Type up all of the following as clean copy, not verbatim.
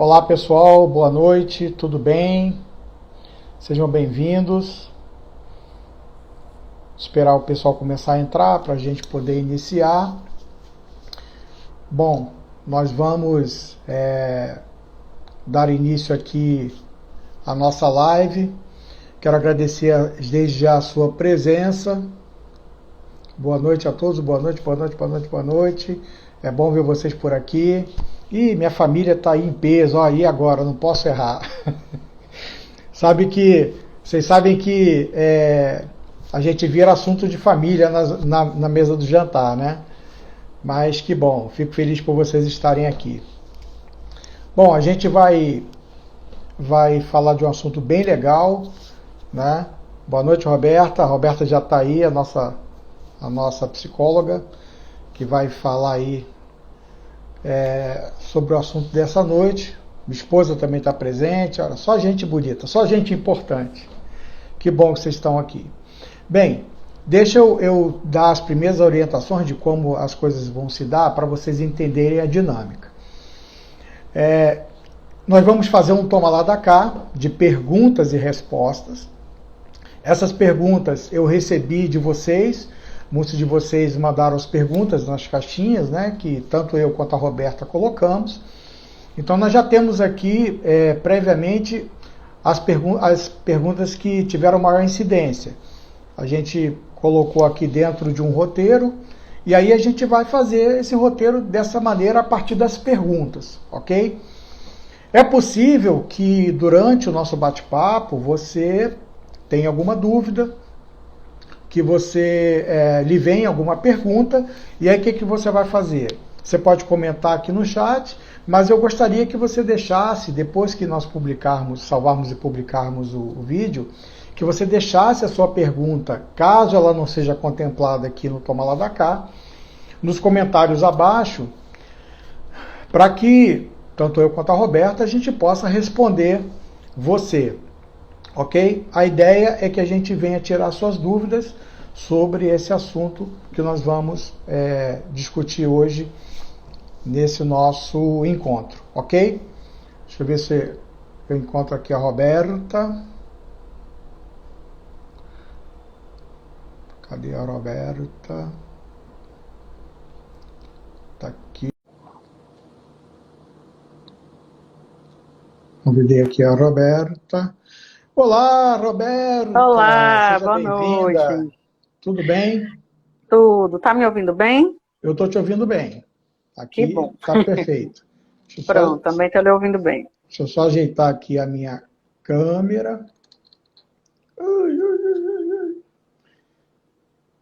Olá pessoal, boa noite, tudo bem? Sejam bem-vindos. Esperar o pessoal começar a entrar para a gente poder iniciar. Bom, nós vamos dar início aqui à nossa live. Quero agradecer desde já a sua presença. Boa noite a todos, boa noite, boa noite, boa noite, boa noite. É bom ver vocês por aqui. E minha família está aí em peso, ó, e agora? Não posso errar. Vocês sabem que a gente vira assunto de família na mesa do jantar, né? Mas que bom, fico feliz por vocês estarem aqui. Bom, a gente vai falar de um assunto bem legal, né? Boa noite, Roberta. A Roberta já está aí, a nossa psicóloga, que vai falar aí sobre o assunto dessa noite. Minha esposa também está presente. Olha, só gente bonita, só gente importante. Que bom que vocês estão aqui. Bem, deixa eu dar as primeiras orientações de como as coisas vão se dar para vocês entenderem a dinâmica. Nós vamos fazer um toma lá da cá de perguntas e respostas. Essas perguntas eu recebi de vocês. Muitos de vocês mandaram as perguntas nas caixinhas, né, que tanto eu quanto a Roberta colocamos. Então nós já temos aqui previamente as perguntas que tiveram maior incidência. A gente colocou aqui dentro de um roteiro e aí a gente vai fazer esse roteiro dessa maneira a partir das perguntas, ok? É possível que durante o nosso bate-papo você tenha alguma dúvida, que você lhe venha alguma pergunta, e aí o que você vai fazer? Você pode comentar aqui no chat, mas eu gostaria que você deixasse, depois que nós salvarmos e publicarmos o vídeo, que você deixasse a sua pergunta, caso ela não seja contemplada aqui no Toma Lá da Cá, nos comentários abaixo, para que, tanto eu quanto a Roberta, a gente possa responder você. Ok? A ideia é que a gente venha tirar suas dúvidas sobre esse assunto que nós vamos discutir hoje nesse nosso encontro, ok? Deixa eu ver se eu encontro aqui a Roberta. Cadê a Roberta? Tá aqui. Convidei aqui a Roberta. Olá, Roberta! Olá, Seja boa bem-vinda. noite. Tudo bem? Tudo. Tá me ouvindo bem? Eu estou te ouvindo bem. Que Aqui bom. está perfeito. Pronto, também tô lhe ouvindo bem. Deixa eu só ajeitar aqui a minha câmera.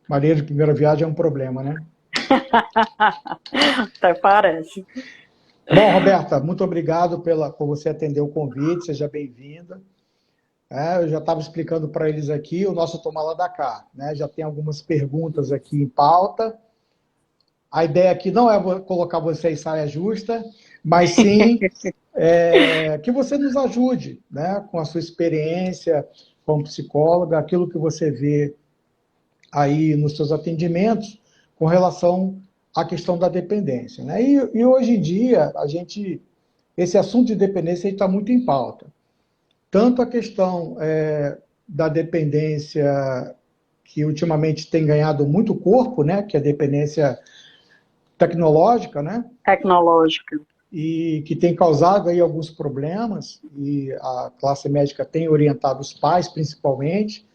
Maria de primeira viagem é um problema, né? Até parece. Bom, Roberta, muito obrigado por você atender o convite, seja bem-vinda. Eu já estava explicando para eles aqui o nosso Toma Lá da Cá, né? Já tem algumas perguntas aqui em pauta. A ideia aqui não é colocar você em saia justa, mas sim que você nos ajude, né? Com a sua experiência como psicóloga, aquilo que você vê aí nos seus atendimentos com relação à questão da dependência, né? E hoje em dia, esse assunto de dependência está muito em pauta. Tanto a questão da dependência, que ultimamente tem ganhado muito corpo, né? Que é a dependência tecnológica, né? Tecnológica. E que tem causado aí alguns problemas, e a classe médica tem orientado os pais, principalmente,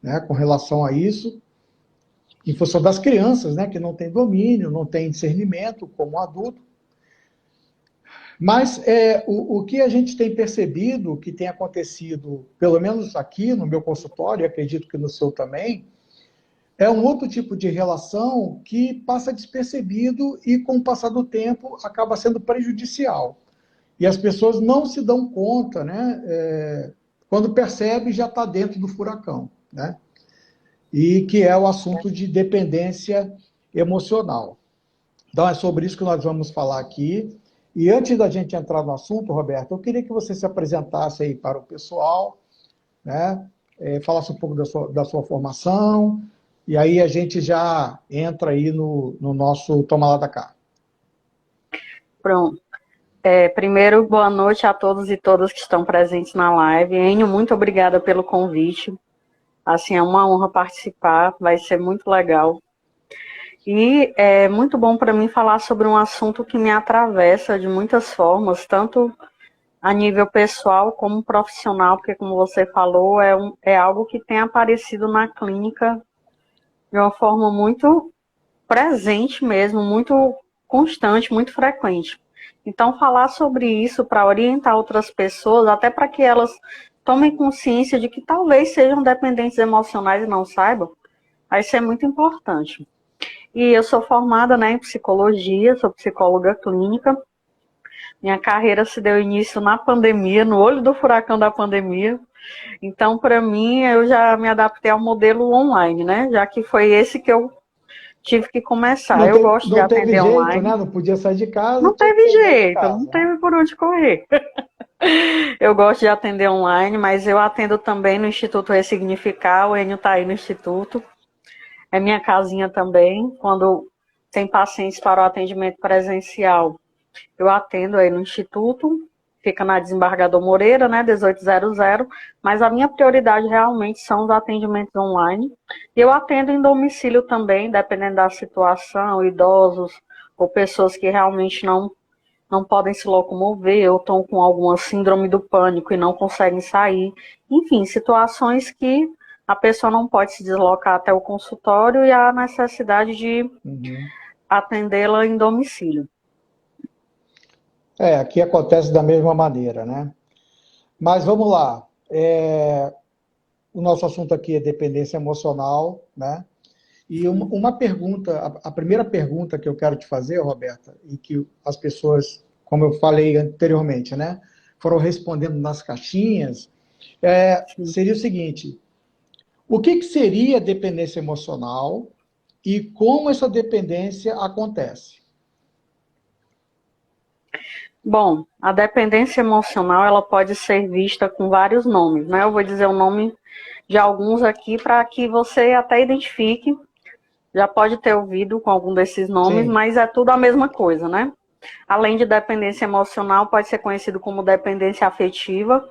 né, com relação a isso, em função das crianças, né, que não têm domínio, não têm discernimento como adulto. Mas o que a gente tem percebido, que tem acontecido, pelo menos aqui no meu consultório, e acredito que no seu também, é um outro tipo de relação que passa despercebido e, com o passar do tempo, acaba sendo prejudicial. E as pessoas não se dão conta, né? Quando percebe, já está dentro do furacão, né? E que é o assunto de dependência emocional. Então, é sobre isso que nós vamos falar aqui. E antes da gente entrar no assunto, Roberto, eu queria que você se apresentasse aí para o pessoal, né? Falasse um pouco da sua formação, e aí a gente já entra aí no nosso Toma Lá da Cá. Pronto. Primeiro, boa noite a todos e todas que estão presentes na live. Enio, muito obrigada pelo convite. Assim, é uma honra participar, vai ser muito legal. E é muito bom para mim falar sobre um assunto que me atravessa de muitas formas, tanto a nível pessoal como profissional, porque, como você falou, é algo que tem aparecido na clínica de uma forma muito presente mesmo, muito constante, muito frequente. Então, falar sobre isso para orientar outras pessoas, até para que elas tomem consciência de que talvez sejam dependentes emocionais e não saibam, vai ser muito importante. E eu sou formada, né, em psicologia, sou psicóloga clínica. Minha carreira se deu início na pandemia, no olho do furacão da pandemia. Então, para mim, eu já me adaptei ao modelo online, né? Já que foi esse que eu tive que começar. Eu gosto de Não teve atender jeito, né? online. Não podia sair de casa, Não tinha que teve atender de jeito, não casa, né? teve por onde correr. Eu gosto de atender online, mas eu atendo também no Instituto Ressignificar, o Enio está aí no Instituto. É minha casinha também, quando tem pacientes para o atendimento presencial, eu atendo aí no Instituto, fica na Desembargador Moreira, né, 1800, mas a minha prioridade realmente são os atendimentos online. E eu atendo em domicílio também, dependendo da situação, idosos ou pessoas que realmente não podem se locomover ou estão com alguma síndrome do pânico e não conseguem sair. Enfim, situações que a pessoa não pode se deslocar até o consultório e há necessidade de atendê-la em domicílio. Aqui acontece da mesma maneira, né? Mas vamos lá. O nosso assunto aqui é dependência emocional, né? E uma pergunta, a primeira pergunta que eu quero te fazer, Roberta, e que as pessoas, como eu falei anteriormente, né, foram respondendo nas caixinhas, seria o seguinte: o que seria dependência emocional e como essa dependência acontece? Bom, a dependência emocional ela pode ser vista com vários nomes, né? Eu vou dizer o nome de alguns aqui para que você até identifique. Já pode ter ouvido com algum desses nomes, Sim. mas é tudo a mesma coisa, né? Além de dependência emocional, pode ser conhecido como dependência afetiva,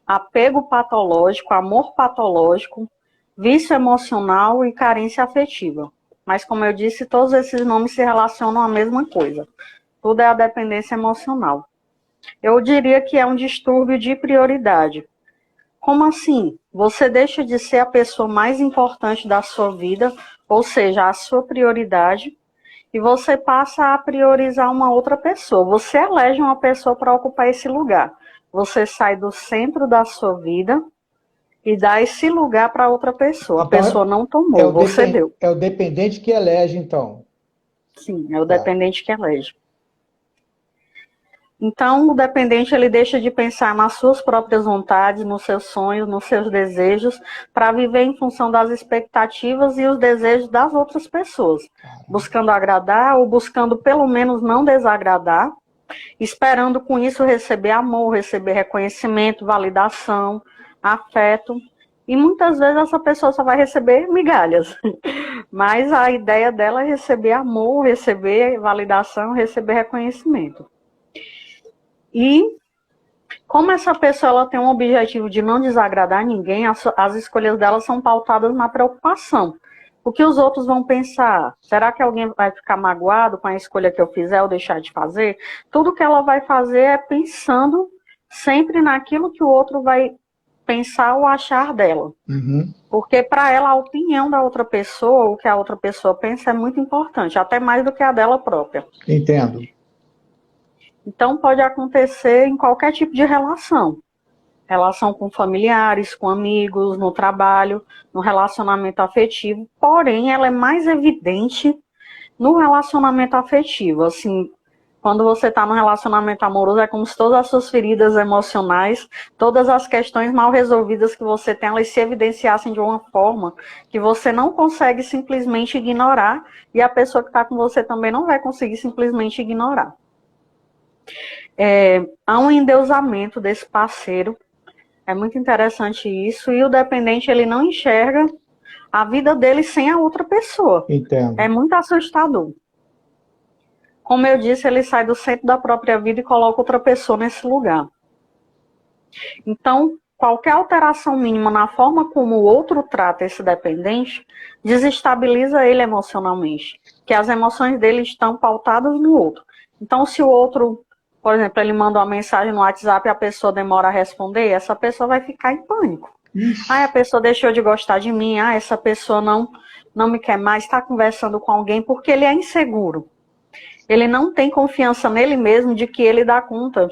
apego patológico, amor patológico, vício emocional e carência afetiva. Mas, como eu disse, todos esses nomes se relacionam à mesma coisa. Tudo é a dependência emocional. Eu diria que é um distúrbio de prioridade. Como assim? Você deixa de ser a pessoa mais importante da sua vida, ou seja, a sua prioridade, e você passa a priorizar uma outra pessoa. Você elege uma pessoa para ocupar esse lugar. Você sai do centro da sua vida e dá esse lugar para outra pessoa. Então, A pessoa não tomou, você deu. é o dependente que elege, então. Sim, é o dependente que elege. Então, o dependente ele deixa de pensar nas suas próprias vontades, nos seus sonhos, nos seus desejos, para viver em função das expectativas e os desejos das outras pessoas, buscando agradar ou buscando pelo menos não desagradar, esperando com isso receber amor, receber reconhecimento, validação, afeto. E muitas vezes essa pessoa só vai receber migalhas, mas a ideia dela é receber amor, receber validação, receber reconhecimento. E como essa pessoa ela tem um objetivo de não desagradar ninguém, as escolhas dela são pautadas na preocupação. O que os outros vão pensar? Será que alguém vai ficar magoado com a escolha que eu fizer ou deixar de fazer? Tudo que ela vai fazer é pensando sempre naquilo que o outro vai pensar ou achar dela. Porque para ela a opinião da outra pessoa, o que a outra pessoa pensa é muito importante, até mais do que a dela própria. Entendo. Então, pode acontecer em qualquer tipo de relação. Relação com familiares, com amigos, no trabalho, no relacionamento afetivo. Porém, ela é mais evidente no relacionamento afetivo. Assim, quando você está num relacionamento amoroso, é como se todas as suas feridas emocionais, todas as questões mal resolvidas que você tem, elas se evidenciassem de uma forma que você não consegue simplesmente ignorar e a pessoa que está com você também não vai conseguir simplesmente ignorar. Há um endeusamento desse parceiro, é muito interessante isso, e o dependente ele não enxerga a vida dele sem a outra pessoa. Entendo. É muito assustador. como eu disse, ele sai do centro da própria vida e coloca outra pessoa nesse lugar. Então, qualquer alteração mínima na forma como o outro trata esse dependente desestabiliza ele emocionalmente, que as emoções dele estão pautadas no outro. Então, se o outro, por exemplo, ele manda uma mensagem no WhatsApp e a pessoa demora a responder, essa pessoa vai ficar em pânico. A pessoa deixou de gostar de mim, essa pessoa não me quer mais, está conversando com alguém, porque ele é inseguro. Ele não tem confiança nele mesmo de que ele dá conta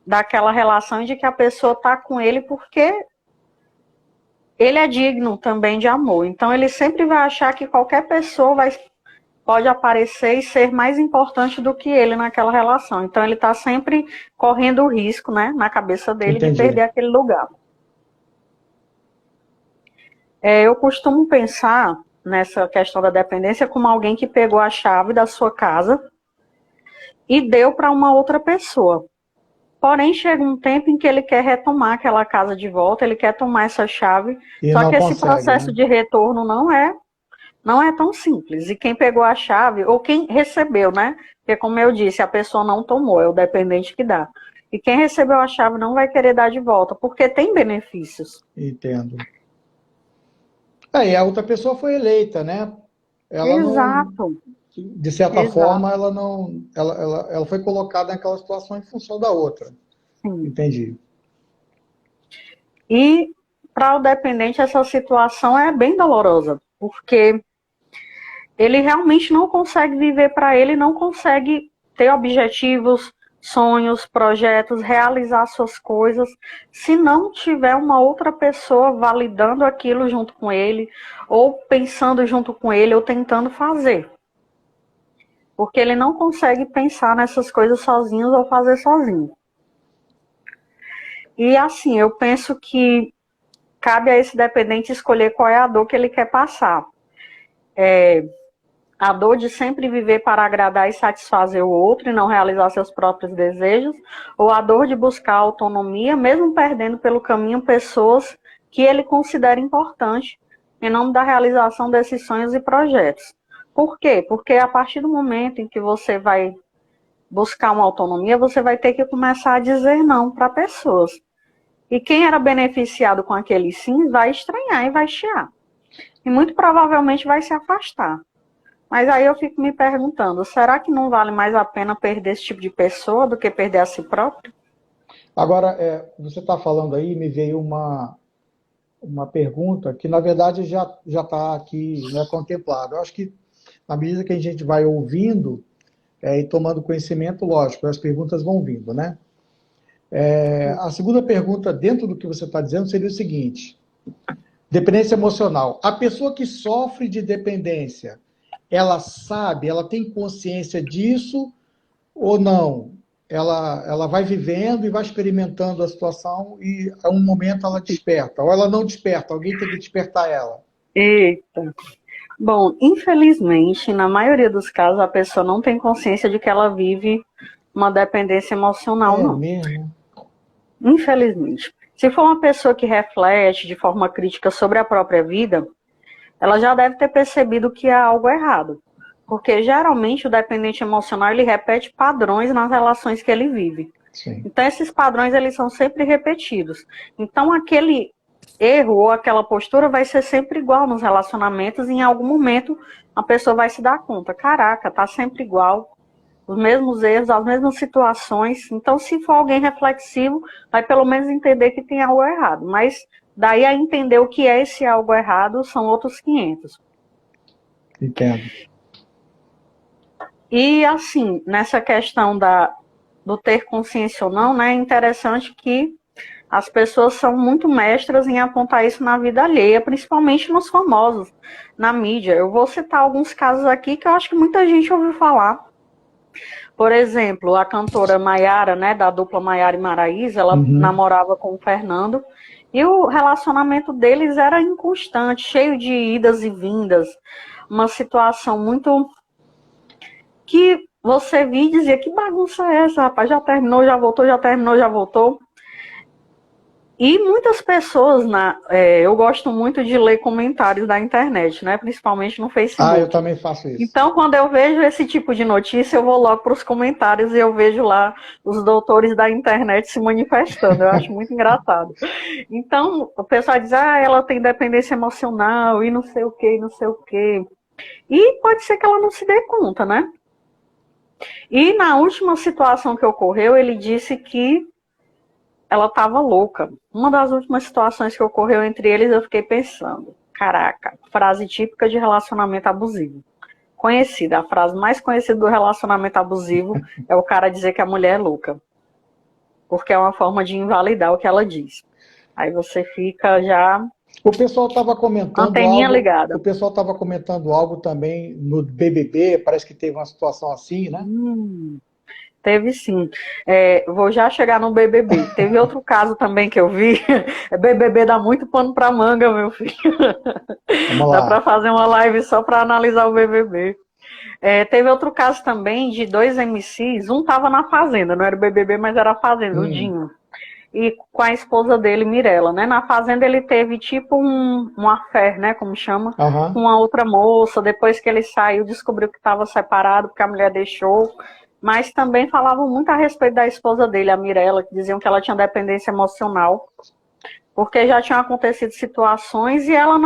daquela relação e de que a pessoa está com ele porque ele é digno também de amor. Então ele sempre vai achar que qualquer pessoa pode aparecer e ser mais importante do que ele naquela relação. Então ele está sempre correndo o risco, né, na cabeça dele, de perder aquele lugar. Eu costumo pensar nessa questão da dependência como alguém que pegou a chave da sua casa e deu para uma outra pessoa. Porém, chega um tempo em que ele quer retomar aquela casa de volta, ele quer tomar essa chave, só que esse processo de retorno não é tão simples. E quem pegou a chave, ou quem recebeu, né? Porque, como eu disse, a pessoa não tomou, é o dependente que dá. E quem recebeu a chave não vai querer dar de volta, porque tem benefícios. Entendo. E a outra pessoa foi eleita, né? Ela Exato. Não, de certa forma, ela foi colocada naquela situação em função da outra. Sim. Entendi. E para o dependente essa situação é bem dolorosa, porque ele realmente não consegue viver para ele, não consegue ter objetivos, sonhos, projetos, realizar suas coisas, se não tiver uma outra pessoa validando aquilo junto com ele, ou pensando junto com ele, ou tentando fazer. Porque ele não consegue pensar nessas coisas sozinho ou fazer sozinho. E assim, eu penso que cabe a esse dependente escolher qual é a dor que ele quer passar. A dor de sempre viver para agradar e satisfazer o outro e não realizar seus próprios desejos, ou a dor de buscar autonomia, mesmo perdendo pelo caminho pessoas que ele considera importante, em nome da realização desses sonhos e projetos. Por quê? Porque a partir do momento em que você vai buscar uma autonomia, você vai ter que começar a dizer não para pessoas. E quem era beneficiado com aquele sim vai estranhar e vai chiar. E muito provavelmente vai se afastar. Mas aí eu fico me perguntando, será que não vale mais a pena perder esse tipo de pessoa do que perder a si próprio? Agora, você está falando aí, me veio uma pergunta que, na verdade, já está aqui, né, contemplada. Eu acho que, na medida que a gente vai ouvindo e tomando conhecimento, lógico, as perguntas vão vindo, né? A segunda pergunta, dentro do que você está dizendo, seria o seguinte: dependência emocional. A pessoa que sofre de dependência, ela sabe, ela tem consciência disso ou não? Ela vai vivendo e vai experimentando a situação e, a um momento, ela desperta. Ou ela não desperta, alguém tem que despertar ela. Eita. Bom, infelizmente, na maioria dos casos, a pessoa não tem consciência de que ela vive uma dependência emocional, não. Mesmo? Infelizmente. Se for uma pessoa que reflete de forma crítica sobre a própria vida, ela já deve ter percebido que há algo errado. Porque, geralmente, o dependente emocional, ele repete padrões nas relações que ele vive. Sim. Então, esses padrões, eles são sempre repetidos. Então, aquele erro ou aquela postura vai ser sempre igual nos relacionamentos e, em algum momento, a pessoa vai se dar conta. Caraca, tá sempre igual. Os mesmos erros, as mesmas situações. Então, se for alguém reflexivo, vai pelo menos entender que tem algo errado. Mas daí a entender o que é esse algo errado são outros 500. Entendo. E assim, nessa questão do ter consciência ou não, né, é interessante que as pessoas são muito mestras em apontar isso na vida alheia, principalmente nos famosos, na mídia. Eu vou citar alguns casos aqui que eu acho que muita gente ouviu falar. Por exemplo, a cantora Maiara, né, da dupla Maiara e Maraísa, ela namorava com o Fernando, e o relacionamento deles era inconstante, cheio de idas e vindas, uma situação muito que você via e dizia, que bagunça é essa, rapaz? Já terminou, já voltou, já terminou, já voltou. E muitas pessoas, eu gosto muito de ler comentários da internet, né? Principalmente no Ah, eu Facebook. também faço isso. Então, quando eu vejo esse tipo de notícia, eu vou logo para os comentários e eu vejo lá os doutores da internet se manifestando. Eu acho muito engraçado. Então, o pessoal diz, ela tem dependência emocional e não sei o que, não sei o quê. E pode ser que ela não se dê conta, né? E na última situação que ocorreu, ele disse que ela estava louca. Uma das últimas situações que ocorreu entre eles, eu fiquei pensando, caraca, frase típica de relacionamento abusivo. Conhecida, a frase mais conhecida do relacionamento abusivo é o cara dizer que a mulher é louca. Porque é uma forma de invalidar o que ela diz. Aí você fica já... O pessoal estava comentando anteninha algo. ligada. O pessoal estava comentando algo também no BBB, parece que teve uma situação assim, né? Teve sim. Vou já chegar no BBB. Teve outro caso também que eu vi. BBB dá muito pano pra manga, meu filho. Vamos Dá lá. pra fazer uma live só pra analisar o BBB. Teve outro caso também de dois MCs. Um tava na Fazenda, não era o BBB, mas era a Fazenda, o Dinho. E com a esposa dele, Mirella, né? Na Fazenda ele teve tipo um affair, né? Como chama? Com uma outra moça. Depois que ele saiu, descobriu que estava separado, porque a mulher deixou. Mas também falavam muito a respeito da esposa dele, a Mirella, que diziam que ela tinha dependência emocional. Porque já tinham acontecido situações e ela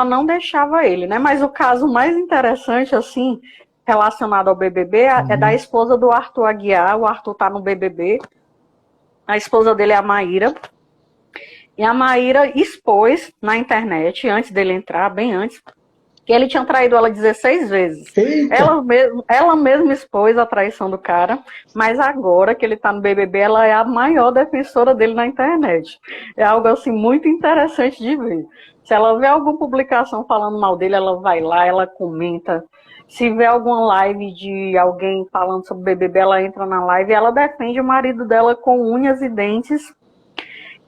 não deixava ele, né? Mas o caso mais interessante, assim, relacionado ao BBB, é da esposa do Arthur Aguiar. O Arthur tá no BBB. A esposa dele é a Maíra. E a Maíra expôs na internet, antes dele entrar, bem antes, que ele tinha traído ela 16 vezes. Ela mesma expôs a traição do cara, mas agora que ele tá no BBB, ela é a maior defensora dele na internet. É algo, assim, muito interessante de ver. Se ela vê alguma publicação falando mal dele, ela vai lá, ela comenta. Se vê alguma live de alguém falando sobre BBB, ela entra na live e ela defende o marido dela com unhas e dentes.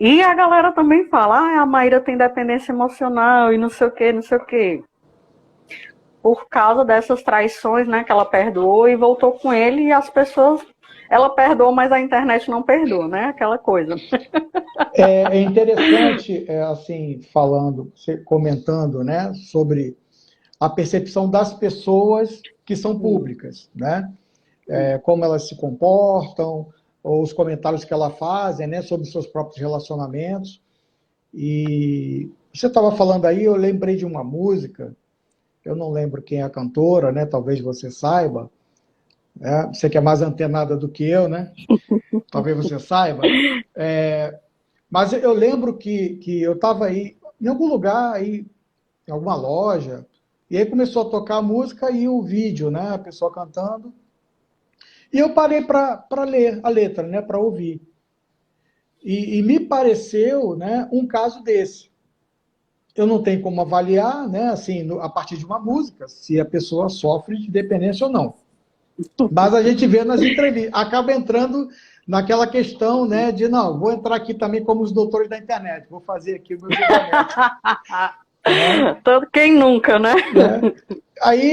E a galera também fala, a Maíra tem dependência emocional e não sei o que, não sei o que. Por causa dessas traições, né, que ela perdoou e voltou com ele e as pessoas... Ela perdoou, mas a internet não perdoa, né? Aquela coisa. É interessante, assim, comentando, né, sobre a percepção das pessoas que são públicas, né? Como elas se comportam, ou os comentários que elas fazem, né, sobre seus próprios relacionamentos. E você estava falando aí, eu lembrei de uma música, eu não lembro quem é a cantora, né? Talvez você saiba. Né? Você que é mais antenada do que eu, né? Talvez você saiba. Mas eu lembro que eu estava aí em algum lugar, aí, em alguma loja, e aí começou a tocar a música e o vídeo, né? A pessoa cantando. E eu parei para ler a letra, né? Para ouvir. E me pareceu, né, um caso desse. Eu não tenho como avaliar, né, assim, a partir de uma música, se a pessoa sofre de dependência ou não. Mas a gente vê nas entrevistas, acaba entrando naquela questão, né, de não, vou entrar aqui também como os doutores da internet, vou fazer aqui o meu julgamento. Todo quem nunca, né? Aí,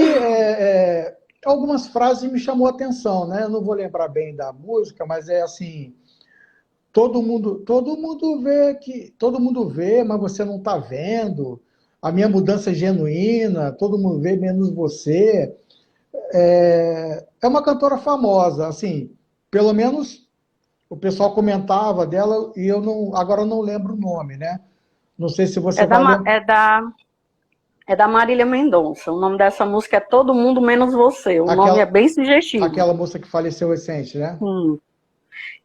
algumas frases me chamou a atenção, né, eu não vou lembrar bem da música, mas é assim, todo mundo vê, mas você não está vendo, a minha mudança é genuína, todo mundo vê, menos você. É uma cantora famosa, assim, pelo menos o pessoal comentava dela e agora eu não lembro o nome, né? Não sei se você vai lembrar. É da Marília Mendonça. O nome dessa música é Todo Mundo Menos Você. O nome é bem sugestivo. Aquela moça que faleceu recente, né?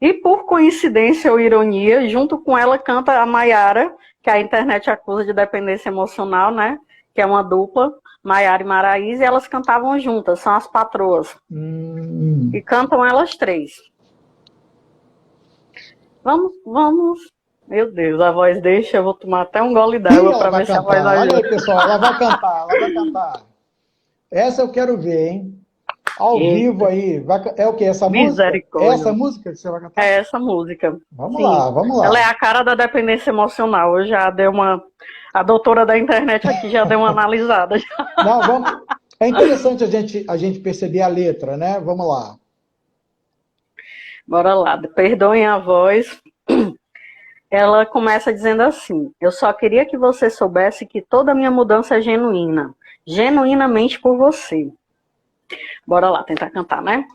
E por coincidência ou ironia, junto com ela canta a Maiara, que a internet acusa de dependência emocional, né? Que é uma dupla, Maiara e Maraísa, e elas cantavam juntas, são as patroas. E cantam elas três. Vamos. Meu Deus, a voz deixa, eu vou tomar até um gole d'água para ver se a voz ajuda. Olha aí, pessoal, ela vai cantar. Essa eu quero ver, hein? Ao vivo aí. É o que? Essa música? É essa música que você vai cantar? É essa música. Vamos lá. Ela é a cara da dependência emocional. Eu já dei a doutora da internet aqui já deu uma analisada. Não, é interessante a gente perceber a letra, né? Vamos lá. Bora lá. Perdoem a voz. Ela começa dizendo assim: eu só queria que você soubesse que toda a minha mudança é genuína, genuinamente por você. Bora lá tentar cantar, né?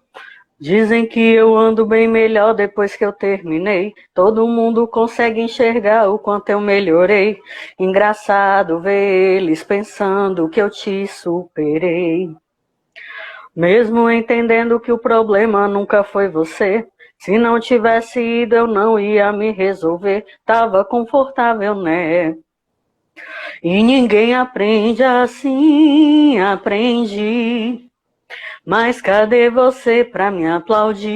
Dizem que eu ando bem melhor depois que eu terminei. Todo mundo consegue enxergar o quanto eu melhorei. Engraçado ver eles pensando que eu te superei. Mesmo entendendo que o problema nunca foi você. Se não tivesse ido, eu não ia me resolver. Tava confortável, né? E ninguém aprende assim, aprendi. Mas cadê você pra me aplaudir?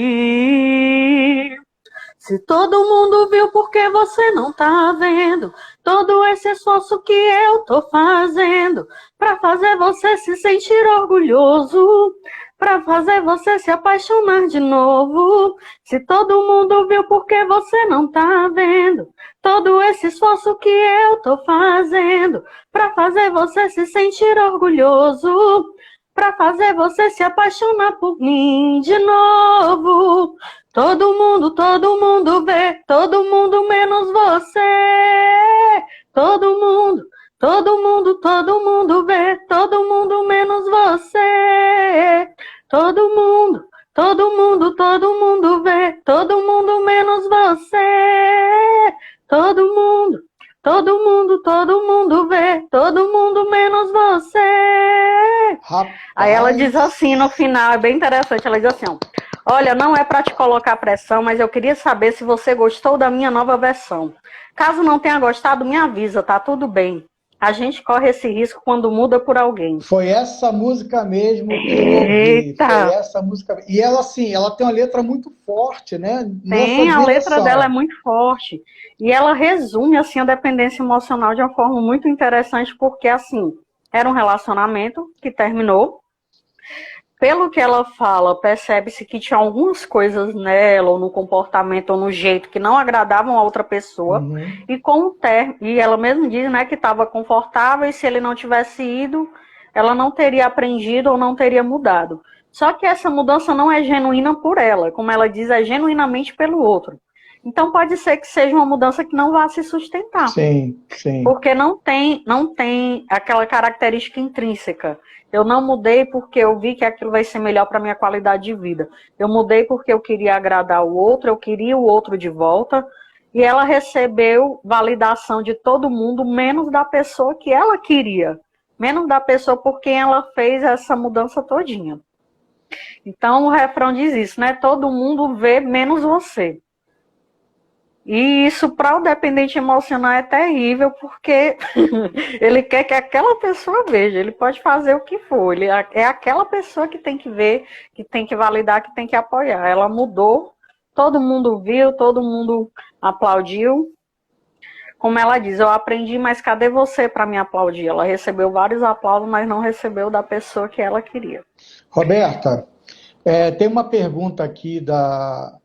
Se todo mundo viu, por que você não tá vendo? Todo esse esforço que eu tô fazendo pra fazer você se sentir orgulhoso, pra fazer você se apaixonar de novo. Se todo mundo viu, por que você não tá vendo? Todo esse esforço que eu tô fazendo pra fazer você se sentir orgulhoso, pra fazer você se apaixonar por mim de novo. Todo mundo vê, todo mundo menos você. Todo mundo vê, todo mundo menos você. Todo mundo vê, todo mundo menos você. Todo mundo, todo mundo vê, todo mundo menos você. Aí ela diz Rapaz, assim no final, é bem interessante, ela diz assim, ó: olha, não é para te colocar pressão, mas eu queria saber se você gostou da minha nova versão. Caso não tenha gostado, me avisa, tá tudo bem. A gente corre esse risco quando muda por alguém. foi essa música mesmo que eu ouvi. Foi Eita! essa música. E ela, assim, ela tem uma letra muito forte, né? Nessa Tem, a letra dela é direção. muito forte. E ela resume, assim, a dependência emocional de uma forma muito interessante, porque, assim, era um relacionamento que terminou. Pelo que ela fala, percebe-se que tinha algumas coisas nela, ou no comportamento, ou no jeito, que não agradavam a outra pessoa. Uhum. E com o e ela mesma diz, né, que estava confortável, e se ele não tivesse ido, ela não teria aprendido ou não teria mudado. Só que essa mudança não é genuína por ela, como ela diz, é genuinamente pelo outro. Então pode ser que seja uma mudança que não vá se sustentar, Sim, sim. porque não tem aquela característica intrínseca. Eu não mudei porque eu vi que aquilo vai ser melhor para minha qualidade de vida. Eu mudei porque eu queria agradar o outro, eu queria o outro de volta, e ela recebeu validação de todo mundo, menos da pessoa que ela queria, menos da pessoa por quem ela fez essa mudança todinha. Então o refrão diz isso, né? Todo mundo vê menos você. E isso para o dependente emocional é terrível, porque ele quer que aquela pessoa veja, ele pode fazer o que for, é aquela pessoa que tem que ver, que tem que validar, que tem que apoiar. Ela mudou, todo mundo viu, todo mundo aplaudiu. Como ela diz, eu aprendi, mas cadê você para me aplaudir? Ela recebeu vários aplausos, mas não recebeu da pessoa que ela queria. Roberta, tem uma pergunta aqui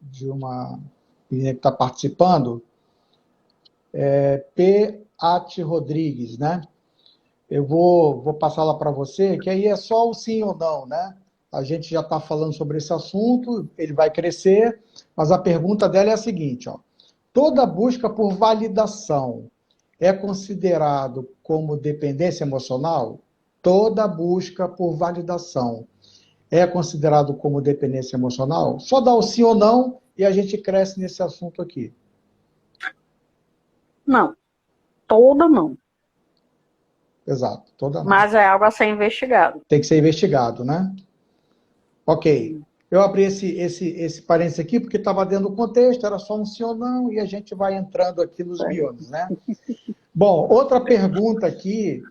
de uma menina que está participando, P. Ati Rodrigues, né? Eu vou passá-la para você, que aí é só o sim ou não, né? A gente já está falando sobre esse assunto, ele vai crescer, mas a pergunta dela é a seguinte, ó: toda busca por validação é considerado como dependência emocional? Toda busca por validação é considerado como dependência emocional? Só dá o sim ou não e a gente cresce nesse assunto aqui. Não, toda não. Exato, toda não. Mas é algo a ser investigado. Tem que ser investigado, né? Ok. Eu abri esse parênteses aqui porque estava dentro do contexto, era só um sim ou não, e a gente vai entrando aqui nos miúdos, né? Bom, outra pergunta aqui,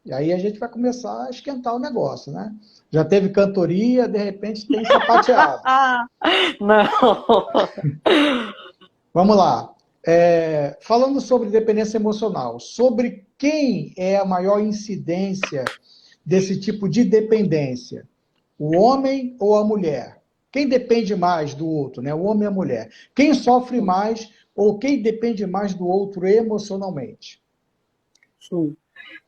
e aí a gente vai começar a esquentar o negócio, né? Já teve cantoria, de repente tem sapateado. Não. Vamos lá. Falando sobre dependência emocional, sobre quem é a maior incidência desse tipo de dependência? O homem ou a mulher? Quem depende mais do outro, né? O homem e a mulher. Quem sofre mais ou quem depende mais do outro emocionalmente? Sim.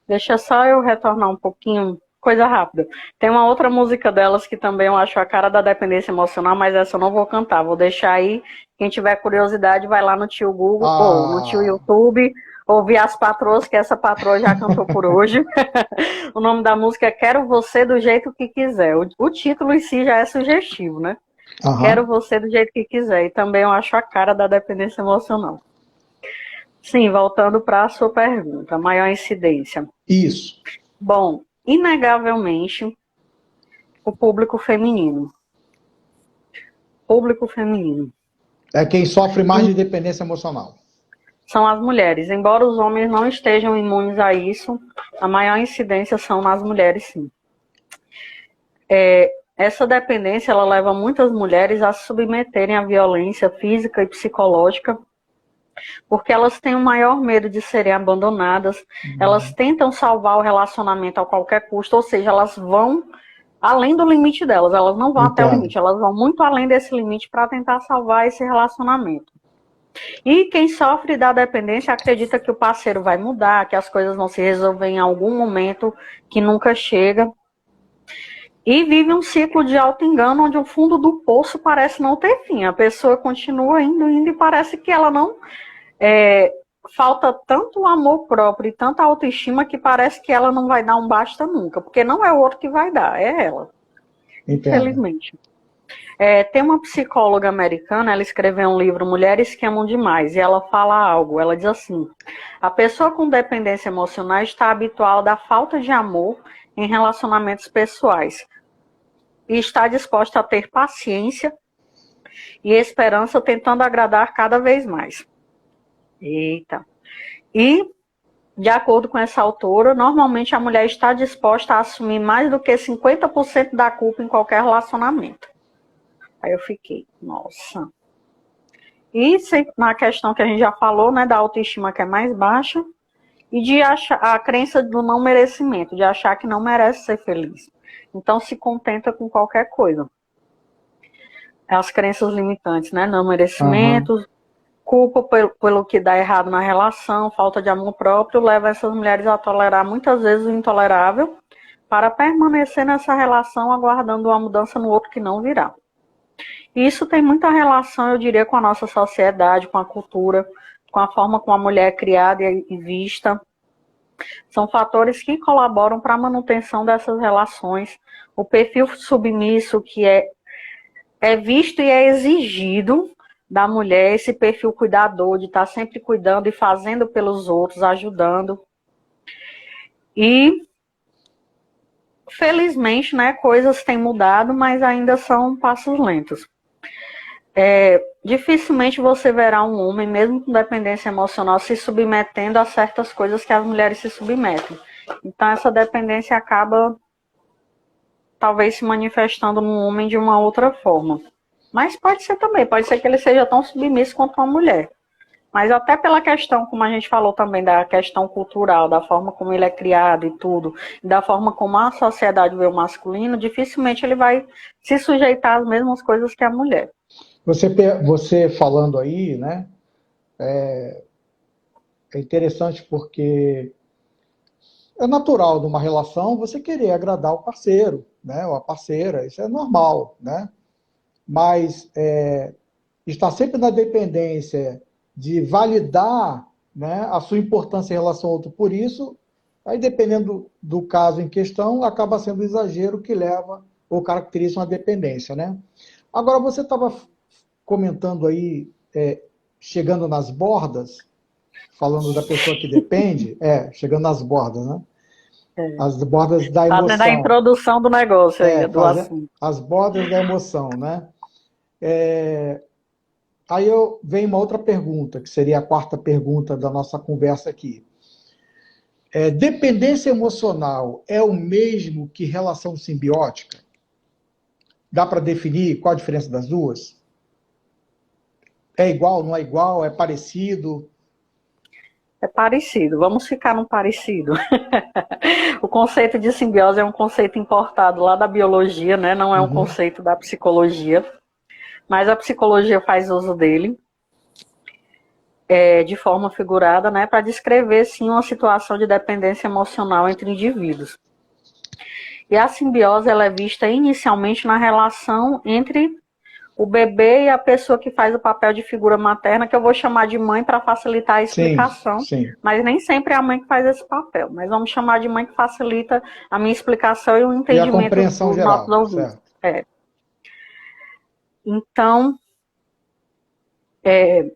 Deixa só eu retornar um pouquinho coisa rápida. Tem uma outra música delas que também eu acho a cara da dependência emocional, mas essa eu não vou cantar. Vou deixar aí. Quem tiver curiosidade, vai lá no tio Google ou no tio YouTube, ouvir as patroas, que essa patroa já cantou por hoje. O nome da música é Quero Você do Jeito que Quiser. O título em si já é sugestivo, né? Quero você do jeito que quiser. E também eu acho a cara da dependência emocional. Sim, voltando para a sua pergunta, maior incidência. Isso. Bom, inegavelmente, o público feminino. Público feminino. É quem sofre mais de dependência emocional. São as mulheres. Embora os homens não estejam imunes a isso, a maior incidência são nas mulheres, sim. Essa dependência, ela leva muitas mulheres a se submeterem à violência física e psicológica, porque elas têm o maior medo de serem abandonadas, elas tentam salvar o relacionamento a qualquer custo, ou seja, elas vão além do limite delas, elas não vão até o limite, elas vão muito além desse limite para tentar salvar esse relacionamento. E quem sofre da dependência acredita que o parceiro vai mudar, que as coisas vão se resolver em algum momento que nunca chega. E vive um ciclo de auto-engano, onde o fundo do poço parece não ter fim. A pessoa continua indo e parece que ela não... falta tanto amor próprio e tanta autoestima que parece que ela não vai dar um basta nunca. Porque não é o outro que vai dar, é ela. Entendo. Infelizmente. Tem uma psicóloga americana, ela escreveu um livro, Mulheres que Amam Demais, e ela fala algo, ela diz assim: a pessoa com dependência emocional está habitual da falta de amor em relacionamentos pessoais e está disposta a ter paciência e esperança tentando agradar cada vez mais. Eita. E, de acordo com essa autora, normalmente a mulher está disposta a assumir mais do que 50% da culpa em qualquer relacionamento. Aí eu fiquei, nossa. E na questão que a gente já falou, né, da autoestima que é mais baixa, e de achar a crença do não merecimento, de achar que não merece ser feliz. Então se contenta com qualquer coisa. As crenças limitantes, né, não merecimento, culpa pelo que dá errado na relação, falta de amor próprio, leva essas mulheres a tolerar muitas vezes o intolerável para permanecer nessa relação aguardando uma mudança no outro que não virá. E isso tem muita relação, eu diria, com a nossa sociedade, com a cultura, com a forma como a mulher é criada e vista. São fatores que colaboram para a manutenção dessas relações. O perfil submisso que é visto e é exigido da mulher, esse perfil cuidador, de estar sempre cuidando e fazendo pelos outros, ajudando. E, felizmente, né, coisas têm mudado, mas ainda são passos lentos. Dificilmente você verá um homem, mesmo com dependência emocional, se submetendo a certas coisas que as mulheres se submetem. Então essa dependência acaba talvez se manifestando no homem de uma outra forma. Mas pode ser também, pode ser que ele seja tão submisso quanto uma mulher. Mas até pela questão, como a gente falou também, da questão cultural, da forma como ele é criado e tudo, da forma como a sociedade vê o masculino, dificilmente ele vai se sujeitar às mesmas coisas que a mulher. Você falando aí, né, é interessante porque é natural numa relação você querer agradar o parceiro, né, ou a parceira, isso é normal, né? Mas estar sempre na dependência de validar, né, a sua importância em relação ao outro por isso, aí dependendo do caso em questão, acaba sendo um exagero que leva ou caracteriza uma dependência, né? Agora, você estava comentando aí, chegando nas bordas, falando da pessoa que depende, chegando nas bordas, né? As bordas da emoção. Fazendo a introdução do negócio aí, do assunto. As bordas da emoção, né? Aí vem uma outra pergunta, que seria a quarta pergunta da nossa conversa aqui. Dependência emocional é o mesmo que relação simbiótica? Dá para definir qual a diferença das duas? É igual, não é igual? É parecido? É parecido, vamos ficar no parecido. O conceito de simbiose é um conceito importado lá da biologia, né? Não é um conceito da psicologia, mas a psicologia faz uso dele de forma figurada, né? Para descrever, sim, uma situação de dependência emocional entre indivíduos. E a simbiose ela é vista inicialmente na relação entre o bebê e a pessoa que faz o papel de figura materna, que eu vou chamar de mãe para facilitar a explicação, sim. Mas nem sempre é a mãe que faz esse papel, mas vamos chamar de mãe que facilita a minha explicação e o entendimento e a compreensão dos geral, nossos ouvintes. certo. Então,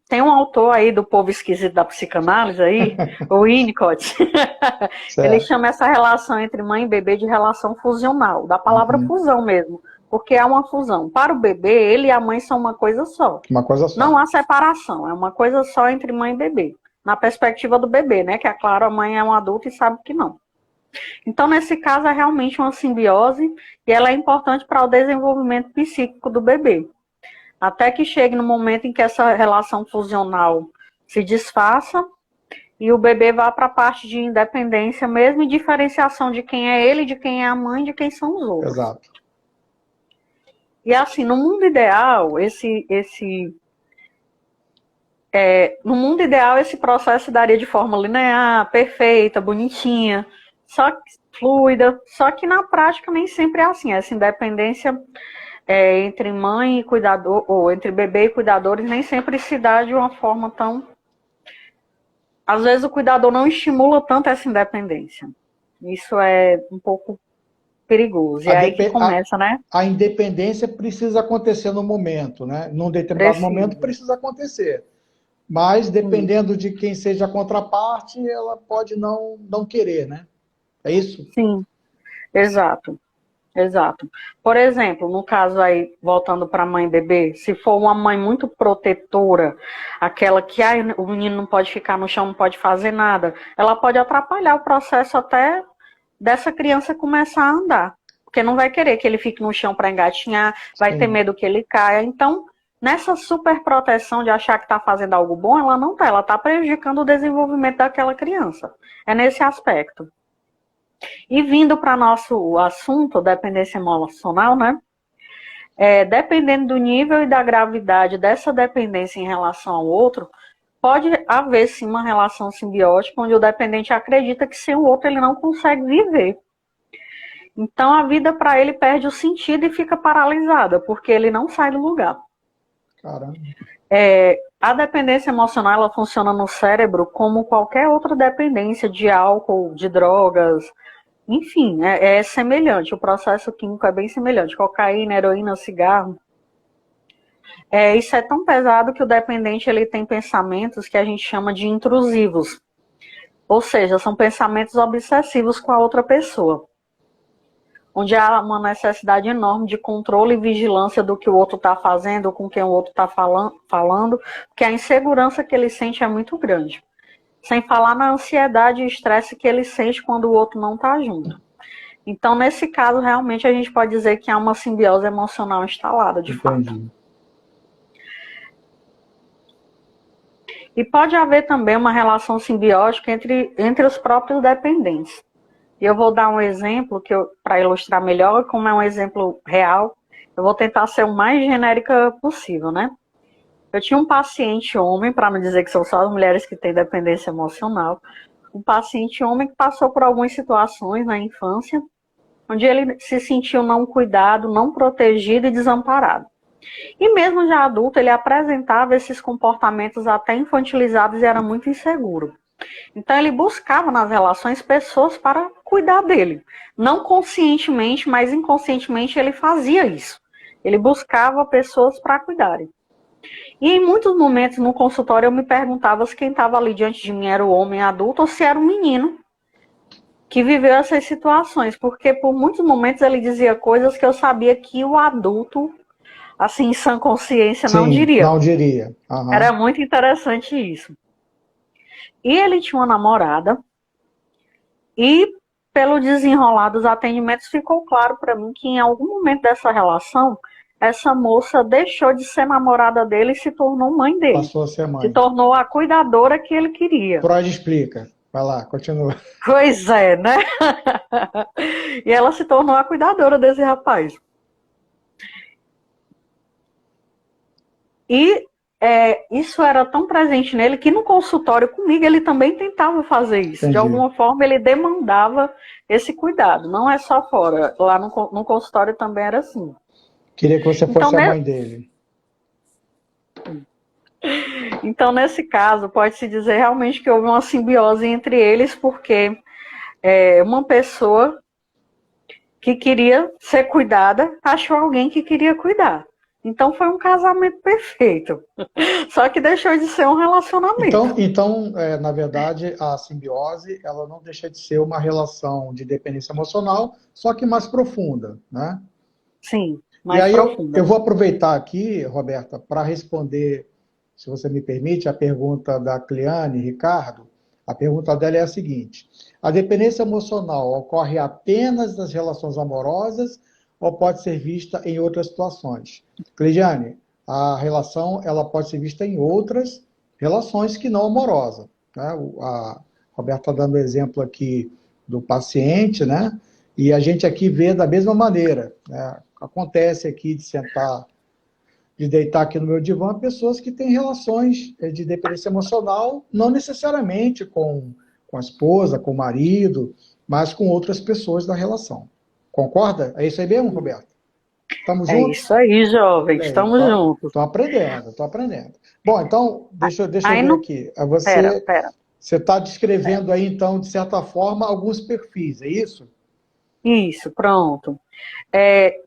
tem um autor aí do povo esquisito da psicanálise aí, o Winnicott, ele chama essa relação entre mãe e bebê de relação fusional, da palavra fusão mesmo, porque é uma fusão. Para o bebê, ele e a mãe são uma coisa só. Uma coisa só. Não há separação, é uma coisa só entre mãe e bebê. Na perspectiva do bebê, né? Que é claro, a mãe é um adulto e sabe que não. Então, nesse caso, é realmente uma simbiose e ela é importante para o desenvolvimento psíquico do bebê. Até que chegue no momento em que essa relação fusional se desfaça e o bebê vá para a parte de independência mesmo e diferenciação de quem é ele, de quem é a mãe, de quem são os outros. Exato. E assim, no mundo ideal, no mundo ideal, esse processo daria de forma linear, perfeita, bonitinha, só que fluida, só que na prática nem sempre é assim. Essa independência entre mãe e cuidador, ou entre bebê e cuidadores, nem sempre se dá de uma forma tão... Às vezes o cuidador não estimula tanto essa independência. Isso é um pouco perigoso. E é aí que começa, né? A independência precisa acontecer no momento, né? Num determinado momento precisa acontecer. Mas, dependendo de quem seja a contraparte, ela pode não querer, né? É isso? Sim, exato. Exato. Por exemplo, no caso aí, voltando para a mãe e bebê, se for uma mãe muito protetora, aquela que o menino não pode ficar no chão, não pode fazer nada, ela pode atrapalhar o processo até dessa criança começar a andar. Porque não vai querer que ele fique no chão para engatinhar, vai ter medo que ele caia. Então, nessa super proteção de achar que está fazendo algo bom, ela não está, ela está prejudicando o desenvolvimento daquela criança. É nesse aspecto. E vindo para nosso assunto, dependência emocional, né? Dependendo do nível e da gravidade dessa dependência em relação ao outro, pode haver sim uma relação simbiótica onde o dependente acredita que sem o outro ele não consegue viver. Então a vida para ele perde o sentido e fica paralisada, porque ele não sai do lugar. Caramba. A dependência emocional ela funciona no cérebro como qualquer outra dependência de álcool, de drogas, enfim, é semelhante, o processo químico é bem semelhante, cocaína, heroína, cigarro. Isso é tão pesado que o dependente ele tem pensamentos que a gente chama de intrusivos, ou seja, são pensamentos obsessivos com a outra pessoa, onde há uma necessidade enorme de controle e vigilância do que o outro está fazendo, com quem o outro está falando, porque a insegurança que ele sente é muito grande. Sem falar na ansiedade e estresse que ele sente quando o outro não está junto. Então, nesse caso, realmente a gente pode dizer que há uma simbiose emocional instalada, de fato. E pode haver também uma relação simbiótica entre os próprios dependentes. E eu vou dar um exemplo para ilustrar melhor, como é um exemplo real, eu vou tentar ser o mais genérica possível, né? Eu tinha um paciente homem, para não dizer que são só as mulheres que têm dependência emocional, um paciente homem que passou por algumas situações na infância, onde ele se sentiu não cuidado, não protegido e desamparado. E mesmo já adulto, ele apresentava esses comportamentos até infantilizados e era muito inseguro. Então ele buscava nas relações pessoas para cuidar dele. Não conscientemente, mas inconscientemente ele fazia isso. Ele buscava pessoas para cuidarem. E em muitos momentos no consultório eu me perguntava se quem estava ali diante de mim era o homem adulto ou se era um menino que viveu essas situações. Porque por muitos momentos ele dizia coisas que eu sabia que o adulto, assim, em sã consciência, não diria. Não diria. Uhum. Era muito interessante isso. E ele tinha uma namorada e pelo desenrolar dos atendimentos ficou claro para mim que em algum momento dessa relação essa moça deixou de ser namorada dele e se tornou mãe dele. Passou a ser mãe. Se tornou a cuidadora que ele queria. Freud explica. Vai lá, continua. Pois é, né? E ela se tornou a cuidadora desse rapaz. E isso era tão presente nele que no consultório comigo ele também tentava fazer isso. Entendi. De alguma forma ele demandava esse cuidado. Não é só fora. Lá no consultório também era assim. Queria que você Então, fosse a mãe dele. Então, nesse caso, pode-se dizer realmente que houve uma simbiose entre eles, porque uma pessoa que queria ser cuidada achou alguém que queria cuidar. Então, foi um casamento perfeito. Só que deixou de ser um relacionamento. Então, na verdade, a simbiose, ela não deixa de ser uma relação de dependência emocional, só que mais profunda, né? Sim, E mais aí profunda. eu vou aproveitar aqui, Roberta, para responder, se você me permite, a pergunta da Cleane Ricardo. A pergunta dela é a seguinte: a dependência emocional ocorre apenas nas relações amorosas ou pode ser vista em outras situações? Cleiane, a relação ela pode ser vista em outras relações que não amorosa, né? A Roberta está dando exemplo aqui do paciente, né? E a gente aqui vê da mesma maneira, né? Acontece aqui de sentar, de deitar aqui no meu divã, pessoas que têm relações de dependência emocional, não necessariamente com a esposa, com o marido, mas com outras pessoas da relação. Concorda? É isso aí mesmo, Roberto? Estamos É juntos? isso aí, jovem. Estamos juntos. Estou aprendendo, estou aprendendo. Bom, então, deixa eu Aí ver não. aqui. Pera. Você está descrevendo aí, então, de certa forma, alguns perfis, é isso? Isso, pronto.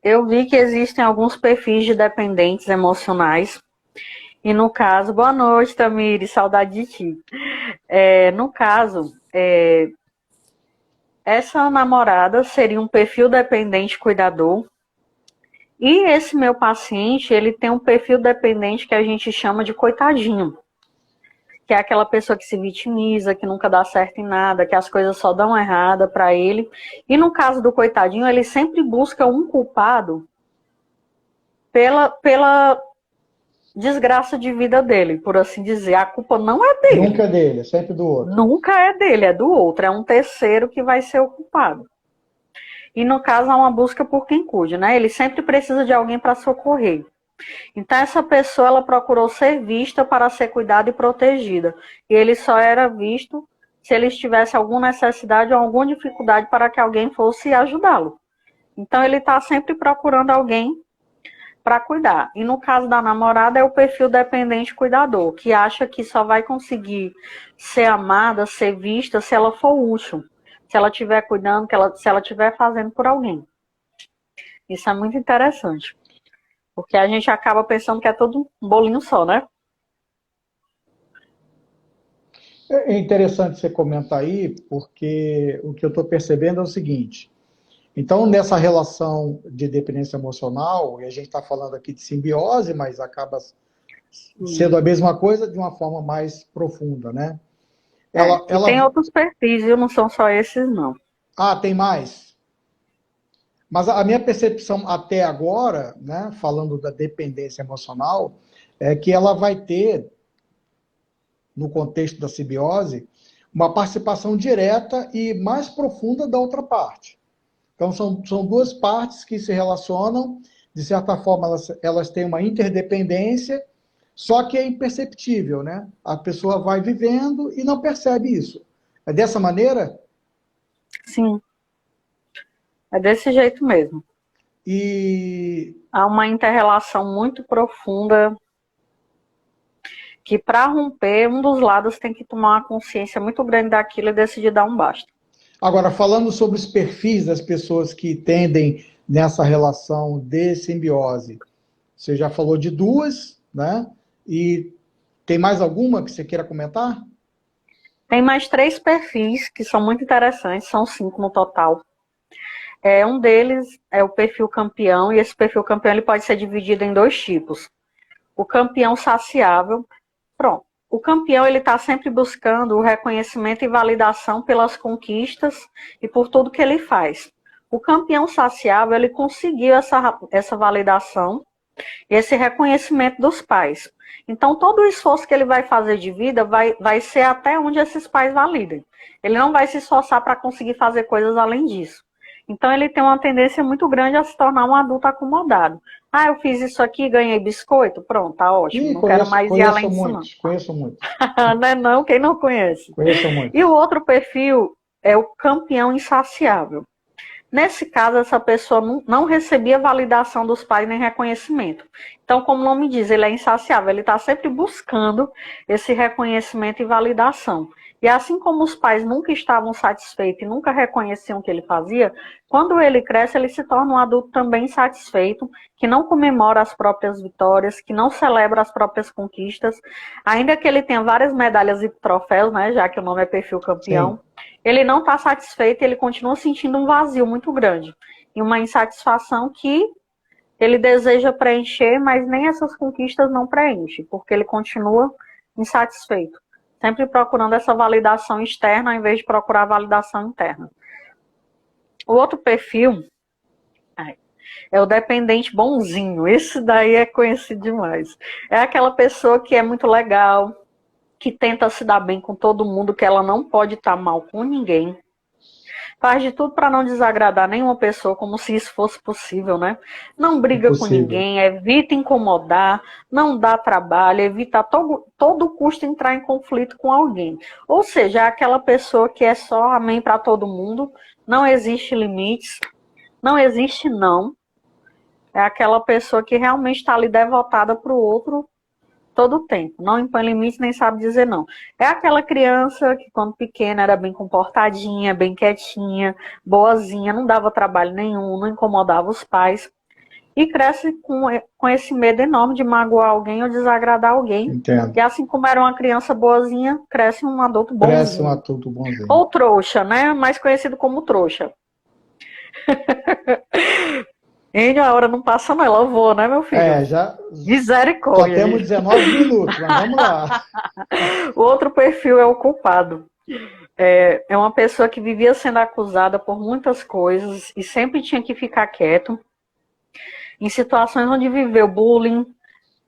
Eu vi que existem alguns perfis de dependentes emocionais. E no caso, boa noite, Tamires, saudade de ti. No caso, essa namorada seria um perfil dependente cuidador. E esse meu paciente, ele tem um perfil dependente que a gente chama de coitadinho. Que é aquela pessoa que se vitimiza, que nunca dá certo em nada, que as coisas só dão errada para ele. E no caso do coitadinho, ele sempre busca um culpado pela desgraça de vida dele, por assim dizer. A culpa não é dele. Nunca é dele, é sempre do outro. Nunca é dele, é do outro. É um terceiro que vai ser o culpado. E no caso, há uma busca por quem cuide, né? Ele sempre precisa de alguém para socorrer. Então, essa pessoa, ela procurou ser vista para ser cuidada e protegida. E ele só era visto se ele tivesse alguma necessidade ou alguma dificuldade para que alguém fosse ajudá-lo. Então, ele está sempre procurando alguém para cuidar. E no caso da namorada, é o perfil dependente cuidador, que acha que só vai conseguir ser amada, ser vista, se ela for útil. Se ela estiver cuidando, se ela estiver fazendo por alguém. Isso é muito interessante. Porque a gente acaba pensando que é todo um bolinho só, né? É interessante você comentar aí, porque o que eu estou percebendo é o seguinte. Então, nessa relação de dependência emocional, e a gente está falando aqui de simbiose, mas acaba sendo a mesma coisa de uma forma mais profunda, né? E tem outros perfis, viu? Não são só esses, não. Ah, tem mais? Mas a minha percepção até agora, né, falando da dependência emocional, é que ela vai ter, no contexto da simbiose, uma participação direta e mais profunda da outra parte. Então, são duas partes que se relacionam, de certa forma, elas têm uma interdependência, só que é imperceptível, né? A pessoa vai vivendo e não percebe isso. É dessa maneira? Sim. É desse jeito mesmo. E há uma inter-relação muito profunda que, para romper, um dos lados tem que tomar uma consciência muito grande daquilo e decidir dar um basta. Agora, falando sobre os perfis das pessoas que tendem nessa relação de simbiose, você já falou de duas, né? E tem mais alguma que você queira comentar? Tem mais 3 perfis que são muito interessantes, são 5 no total. Um deles é o perfil campeão, e esse perfil campeão ele pode ser dividido em 2 tipos. O campeão saciável, pronto. O campeão ele está sempre buscando o reconhecimento e validação pelas conquistas e por tudo que ele faz. O campeão saciável ele conseguiu essa validação e esse reconhecimento dos pais. Então, todo o esforço que ele vai fazer de vida vai ser até onde esses pais validem. Ele não vai se esforçar para conseguir fazer coisas além disso. Então ele tem uma tendência muito grande a se tornar um adulto acomodado. Ah, eu fiz isso aqui, ganhei biscoito, pronto, tá ótimo, Ih, não quero mais ir além disso não. conheço muitos. Não é não, quem não conhece. Conheço muitos. E o outro perfil é o campeão insaciável. Nesse caso, essa pessoa não recebia validação dos pais nem reconhecimento. Então, como o nome diz, ele é insaciável, ele está sempre buscando esse reconhecimento e validação. E assim como os pais nunca estavam satisfeitos e nunca reconheciam o que ele fazia, quando ele cresce, ele se torna um adulto também insatisfeito, que não comemora as próprias vitórias, que não celebra as próprias conquistas, ainda que ele tenha várias medalhas e troféus, né, já que o nome é perfil campeão. Sim. Ele não está satisfeito, ele continua sentindo um vazio muito grande e uma insatisfação que ele deseja preencher, mas nem essas conquistas não preenche, porque ele continua insatisfeito, sempre procurando essa validação externa ao invés de procurar a validação interna. O outro perfil é o dependente bonzinho, esse daí é conhecido demais. É aquela pessoa que é muito legal, que tenta se dar bem com todo mundo, que ela não pode estar mal com ninguém. Faz de tudo para não desagradar nenhuma pessoa, como se isso fosse possível, né? Não briga com ninguém, evita incomodar, não dá trabalho, evita a todo custo entrar em conflito com alguém. Ou seja, é aquela pessoa que é só amém para todo mundo, não existe limites, não existe não. É aquela pessoa que realmente está ali devotada para o outro todo o tempo, não impõe limites, nem sabe dizer não. É aquela criança que quando pequena era bem comportadinha, bem quietinha, boazinha, não dava trabalho nenhum, não incomodava os pais, e cresce com esse medo enorme de magoar alguém ou desagradar alguém. Entendo. E assim como era uma criança boazinha, cresce um adulto bonzinho. Cresce um adulto bonzinho. Ou trouxa, né? Mais conhecido como trouxa. Enio, a hora não passa não, ela voa, né, meu filho? É, já... Misericórdia. Só temos 19 minutos, mas vamos lá. O outro perfil é o culpado. É uma pessoa que vivia sendo acusada por muitas coisas e sempre tinha que ficar quieto. Em situações onde viveu bullying,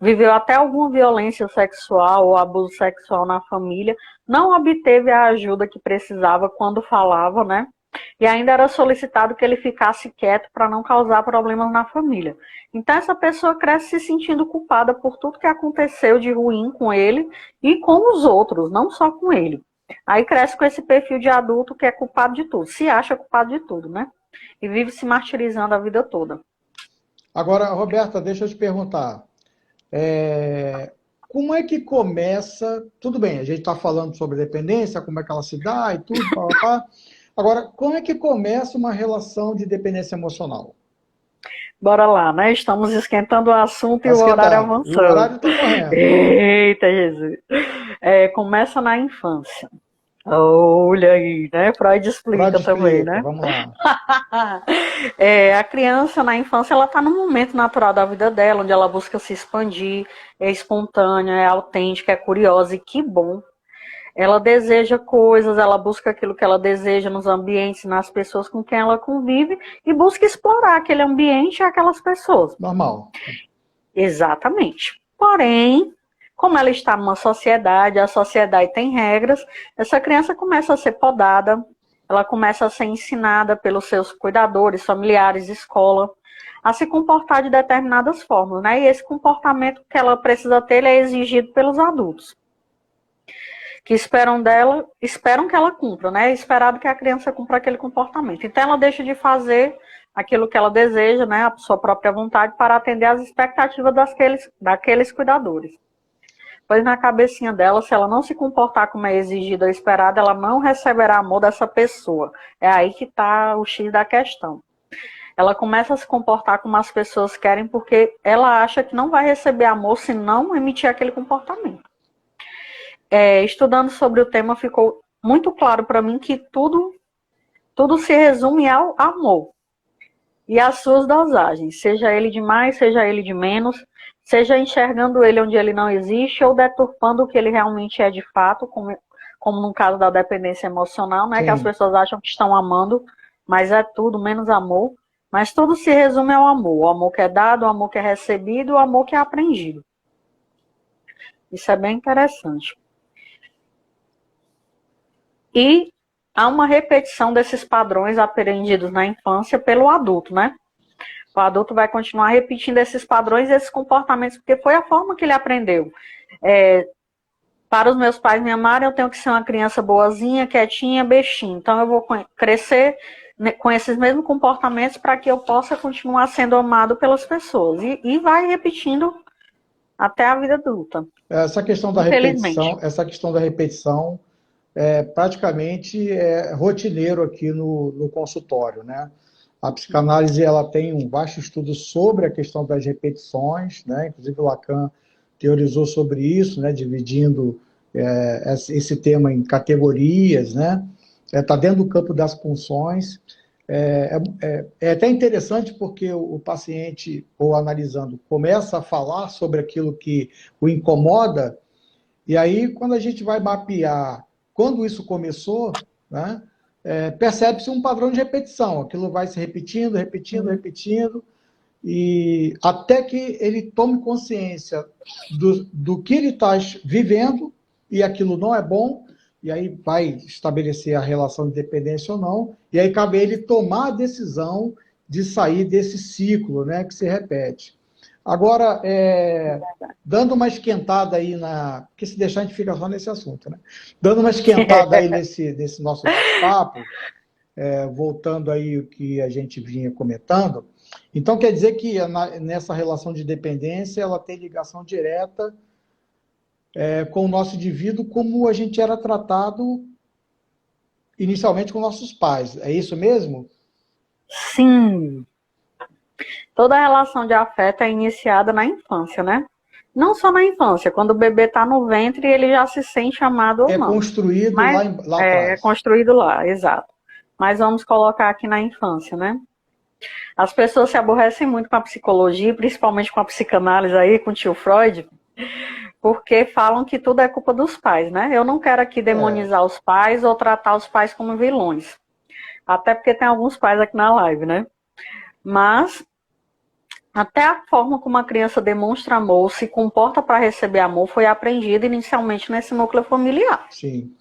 viveu até alguma violência sexual ou abuso sexual na família, não obteve a ajuda que precisava quando falava, né? E ainda era solicitado que ele ficasse quieto para não causar problemas na família. Então essa pessoa cresce se sentindo culpada por tudo que aconteceu de ruim com ele e com os outros, não só com ele. Aí cresce com esse perfil de adulto que é culpado de tudo, se acha culpado de tudo, né? E vive se martirizando a vida toda. Agora, Roberta, deixa eu te perguntar. Como é que começa... Tudo bem, a gente está falando sobre dependência, como é que ela se dá e tudo, papá. Agora, como é que começa uma relação de dependência emocional? Bora lá, né? Estamos esquentando o assunto e o horário avançando. E o horário está correndo. Eita, Jesus. Começa na infância. Olha aí, né? Freud explica também, né? Vamos lá. A criança na infância, ela está no momento natural da vida dela, onde ela busca se expandir, é espontânea, é autêntica, é curiosa, e que bom. Ela deseja coisas, ela busca aquilo que ela deseja nos ambientes, nas pessoas com quem ela convive e busca explorar aquele ambiente e aquelas pessoas. Normal. Exatamente. Porém, como ela está numa sociedade, a sociedade tem regras, essa criança começa a ser podada, ela começa a ser ensinada pelos seus cuidadores, familiares, escola, a se comportar de determinadas formas, né? E esse comportamento que ela precisa ter é exigido pelos adultos, que esperam que ela cumpra, né? É esperado que a criança cumpra aquele comportamento. Então ela deixa de fazer aquilo que ela deseja, né? A sua própria vontade, para atender às expectativas daqueles cuidadores. Pois na cabecinha dela, se ela não se comportar como é exigido ou esperado, ela não receberá amor dessa pessoa. É aí que está o X da questão. Ela começa a se comportar como as pessoas querem porque ela acha que não vai receber amor se não emitir aquele comportamento. Estudando sobre o tema, ficou muito claro para mim que tudo se resume ao amor e às suas dosagens, seja ele de mais, seja ele de menos, seja enxergando ele onde ele não existe ou deturpando o que ele realmente é de fato, como no caso da dependência emocional, né, que as pessoas acham que estão amando, mas é tudo menos amor, mas tudo se resume ao amor, o amor que é dado, o amor que é recebido, o amor que é aprendido. Isso é bem interessante. E há uma repetição desses padrões aprendidos na infância pelo adulto, né? O adulto vai continuar repetindo esses padrões, esses comportamentos, porque foi a forma que ele aprendeu. Para os meus pais me amarem, eu tenho que ser uma criança boazinha, quietinha, bestinha. Então eu vou crescer com esses mesmos comportamentos para que eu possa continuar sendo amado pelas pessoas. E vai repetindo até a vida adulta. Essa questão da repetição praticamente é rotineiro aqui no consultório, né? A psicanálise ela tem um vasto estudo sobre a questão das repetições, né? Inclusive o Lacan teorizou sobre isso, né? Dividindo esse tema em categorias, né? Está dentro do campo das funções. É até interessante porque o paciente, ou analisando, começa a falar sobre aquilo que o incomoda, e aí quando a gente vai mapear quando isso começou, né? Percebe-se um padrão de repetição, aquilo vai se repetindo, repetindo, e até que ele tome consciência do que ele está vivendo, e aquilo não é bom, e aí vai estabelecer a relação de dependência ou não, e aí cabe a ele tomar a decisão de sair desse ciclo, né, que se repete. Agora, dando uma esquentada aí porque se deixar a gente fica só nesse assunto, né? Dando uma esquentada aí nesse nosso bate-papo, voltando aí o que a gente vinha comentando, então quer dizer que nessa relação de dependência ela tem ligação direta com o nosso indivíduo, como a gente era tratado inicialmente com nossos pais. É isso mesmo? Sim. Toda relação de afeto é iniciada na infância, né? Não só na infância, quando o bebê está no ventre, ele já se sente amado ou não. É construído lá atrás. É construído lá, exato. Mas vamos colocar aqui na infância, né? As pessoas se aborrecem muito com a psicologia, principalmente com a psicanálise aí, com o tio Freud, porque falam que tudo é culpa dos pais, né? Eu não quero aqui demonizar os pais ou tratar os pais como vilões. Até porque tem alguns pais aqui na live, né? Mas até a forma como a criança demonstra amor, se comporta para receber amor, foi aprendida inicialmente nesse núcleo familiar. Sim.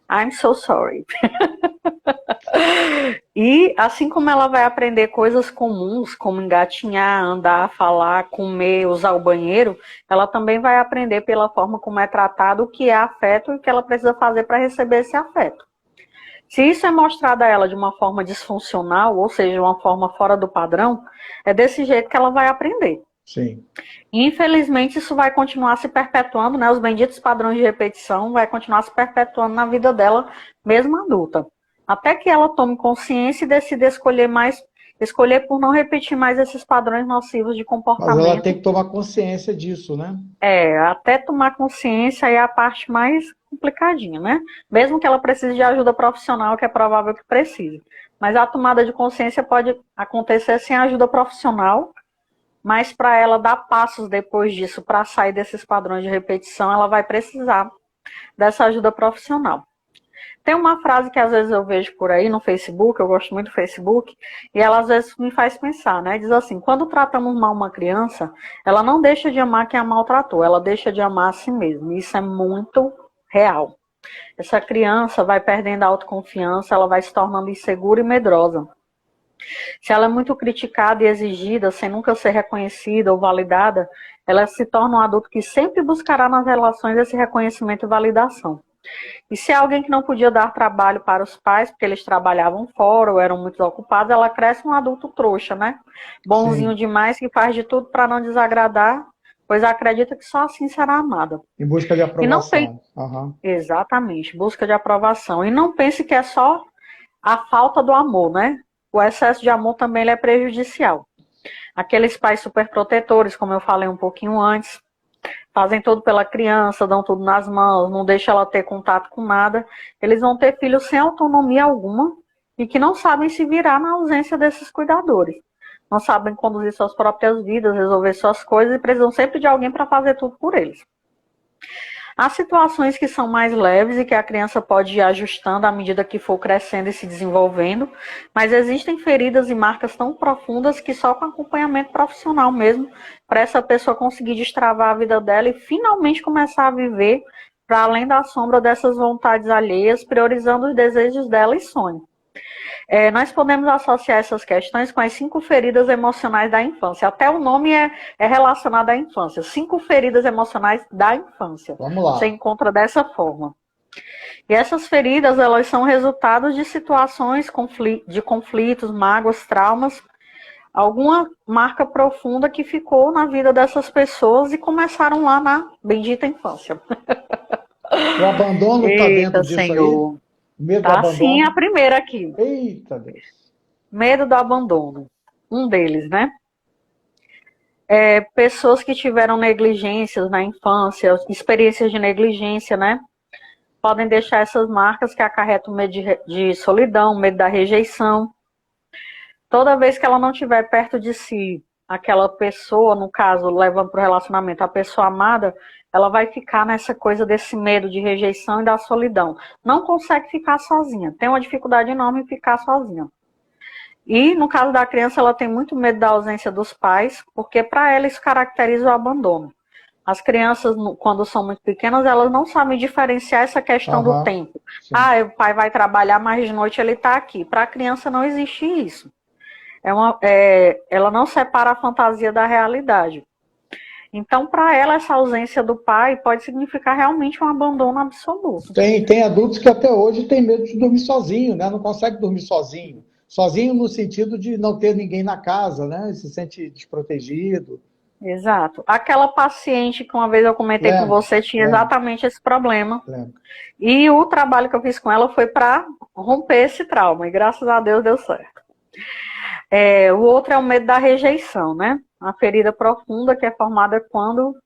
I'm so sorry. E assim como ela vai aprender coisas comuns, como engatinhar, andar, falar, comer, usar o banheiro, ela também vai aprender pela forma como é tratado o que é afeto e o que ela precisa fazer para receber esse afeto. Se isso é mostrado a ela de uma forma disfuncional, ou seja, uma forma fora do padrão, é desse jeito que ela vai aprender. Sim. Infelizmente, isso vai continuar se perpetuando, né? Os benditos padrões de repetição vai continuar se perpetuando na vida dela, mesmo adulta. Até que ela tome consciência e decida escolher por não repetir mais esses padrões nocivos de comportamento. Mas ela tem que tomar consciência disso, né? Até tomar consciência é a parte mais complicadinha, né? Mesmo que ela precise de ajuda profissional, que é provável que precise. Mas a tomada de consciência pode acontecer sem ajuda profissional, mas para ela dar passos depois disso, para sair desses padrões de repetição, ela vai precisar dessa ajuda profissional. Tem uma frase que às vezes eu vejo por aí no Facebook, eu gosto muito do Facebook, e ela às vezes me faz pensar, né? Diz assim, quando tratamos mal uma criança, ela não deixa de amar quem a maltratou, ela deixa de amar a si mesma. Isso é muito real. Essa criança vai perdendo a autoconfiança, ela vai se tornando insegura e medrosa. Se ela é muito criticada e exigida, sem nunca ser reconhecida ou validada, ela se torna um adulto que sempre buscará nas relações esse reconhecimento e validação. E se é alguém que não podia dar trabalho para os pais, porque eles trabalhavam fora ou eram muito ocupados, ela cresce um adulto trouxa, né? Bonzinho demais, que faz de tudo para não desagradar, pois acredita que só assim será amada. Em busca de aprovação. E não Exatamente, busca de aprovação. E não pense que é só a falta do amor, né? O excesso de amor também ele é prejudicial. Aqueles pais superprotetores, como eu falei um pouquinho antes, fazem tudo pela criança, dão tudo nas mãos, não deixam ela ter contato com nada. Eles vão ter filhos sem autonomia alguma e que não sabem se virar na ausência desses cuidadores. Não sabem conduzir suas próprias vidas, resolver suas coisas e precisam sempre de alguém para fazer tudo por eles. Há situações que são mais leves e que a criança pode ir ajustando à medida que for crescendo e se desenvolvendo, mas existem feridas e marcas tão profundas que só com acompanhamento profissional mesmo, para essa pessoa conseguir destravar a vida dela e finalmente começar a viver para além da sombra dessas vontades alheias, priorizando os desejos dela e sonhos. Nós podemos associar essas questões com as 5 feridas emocionais da infância. Até o nome é relacionado à infância. 5 feridas emocionais da infância. Vamos lá. Você encontra dessa forma. E essas feridas, elas são resultados de situações de conflitos, mágoas, traumas, alguma marca profunda que ficou na vida dessas pessoas e começaram lá na bendita infância. O abandono está dentro disso Senhor. aí? Medo do Tá abandono? sim, a primeira aqui. Eita Deus. Medo do abandono. Um deles, né? Pessoas que tiveram negligências na infância, experiências de negligência, né? Podem deixar essas marcas que acarretam medo de solidão, medo da rejeição. Toda vez que ela não estiver perto de si, aquela pessoa, no caso, levando para o relacionamento, a pessoa amada, ela vai ficar nessa coisa desse medo de rejeição e da solidão. Não consegue ficar sozinha. Tem uma dificuldade enorme em ficar sozinha. E, no caso da criança, ela tem muito medo da ausência dos pais, porque para ela isso caracteriza o abandono. As crianças, quando são muito pequenas, elas não sabem diferenciar essa questão do tempo. Sim. O pai vai trabalhar, mas de noite ele está aqui. Para a criança não existe isso. Ela não separa a fantasia da realidade. Então, para ela, essa ausência do pai pode significar realmente um abandono absoluto. Tem adultos que até hoje têm medo de dormir sozinho, né? Não consegue dormir sozinho. Sozinho no sentido de não ter ninguém na casa, né? Se sente desprotegido. Exato. Aquela paciente que uma vez eu comentei com você tinha exatamente esse problema. E o trabalho que eu fiz com ela foi para romper esse trauma. E graças a Deus deu certo. O outro é o medo da rejeição, né? A ferida profunda que é formada quando,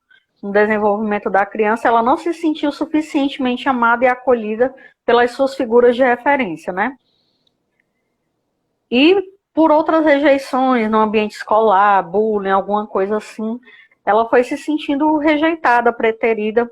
no desenvolvimento da criança, ela não se sentiu suficientemente amada e acolhida pelas suas figuras de referência, né? E por outras rejeições no ambiente escolar, bullying, alguma coisa assim, ela foi se sentindo rejeitada, preterida.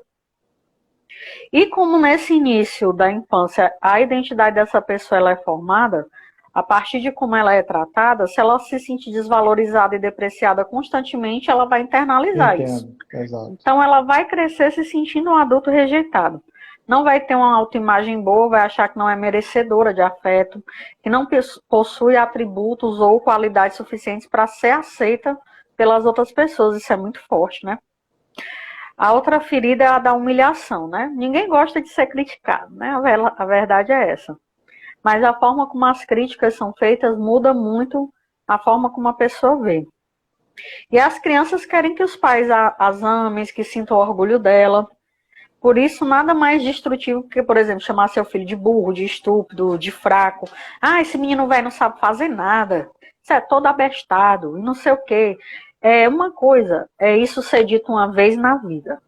E como nesse início da infância a identidade dessa pessoa ela é formada, a partir de como ela é tratada, se ela se sentir desvalorizada e depreciada constantemente, ela vai internalizar isso. Exato. Então ela vai crescer se sentindo um adulto rejeitado. Não vai ter uma autoimagem boa, vai achar que não é merecedora de afeto, que não possui atributos ou qualidades suficientes para ser aceita pelas outras pessoas. Isso é muito forte, né? A outra ferida é a da humilhação, né? Ninguém gosta de ser criticado, né? A verdade é essa. Mas a forma como as críticas são feitas muda muito a forma como a pessoa vê. E as crianças querem que os pais as amem, que sintam orgulho dela. Por isso, nada mais destrutivo que, por exemplo, chamar seu filho de burro, de estúpido, de fraco. Esse menino velho não sabe fazer nada. Isso é todo abestado e não sei o quê. Uma coisa é isso ser dito uma vez na vida.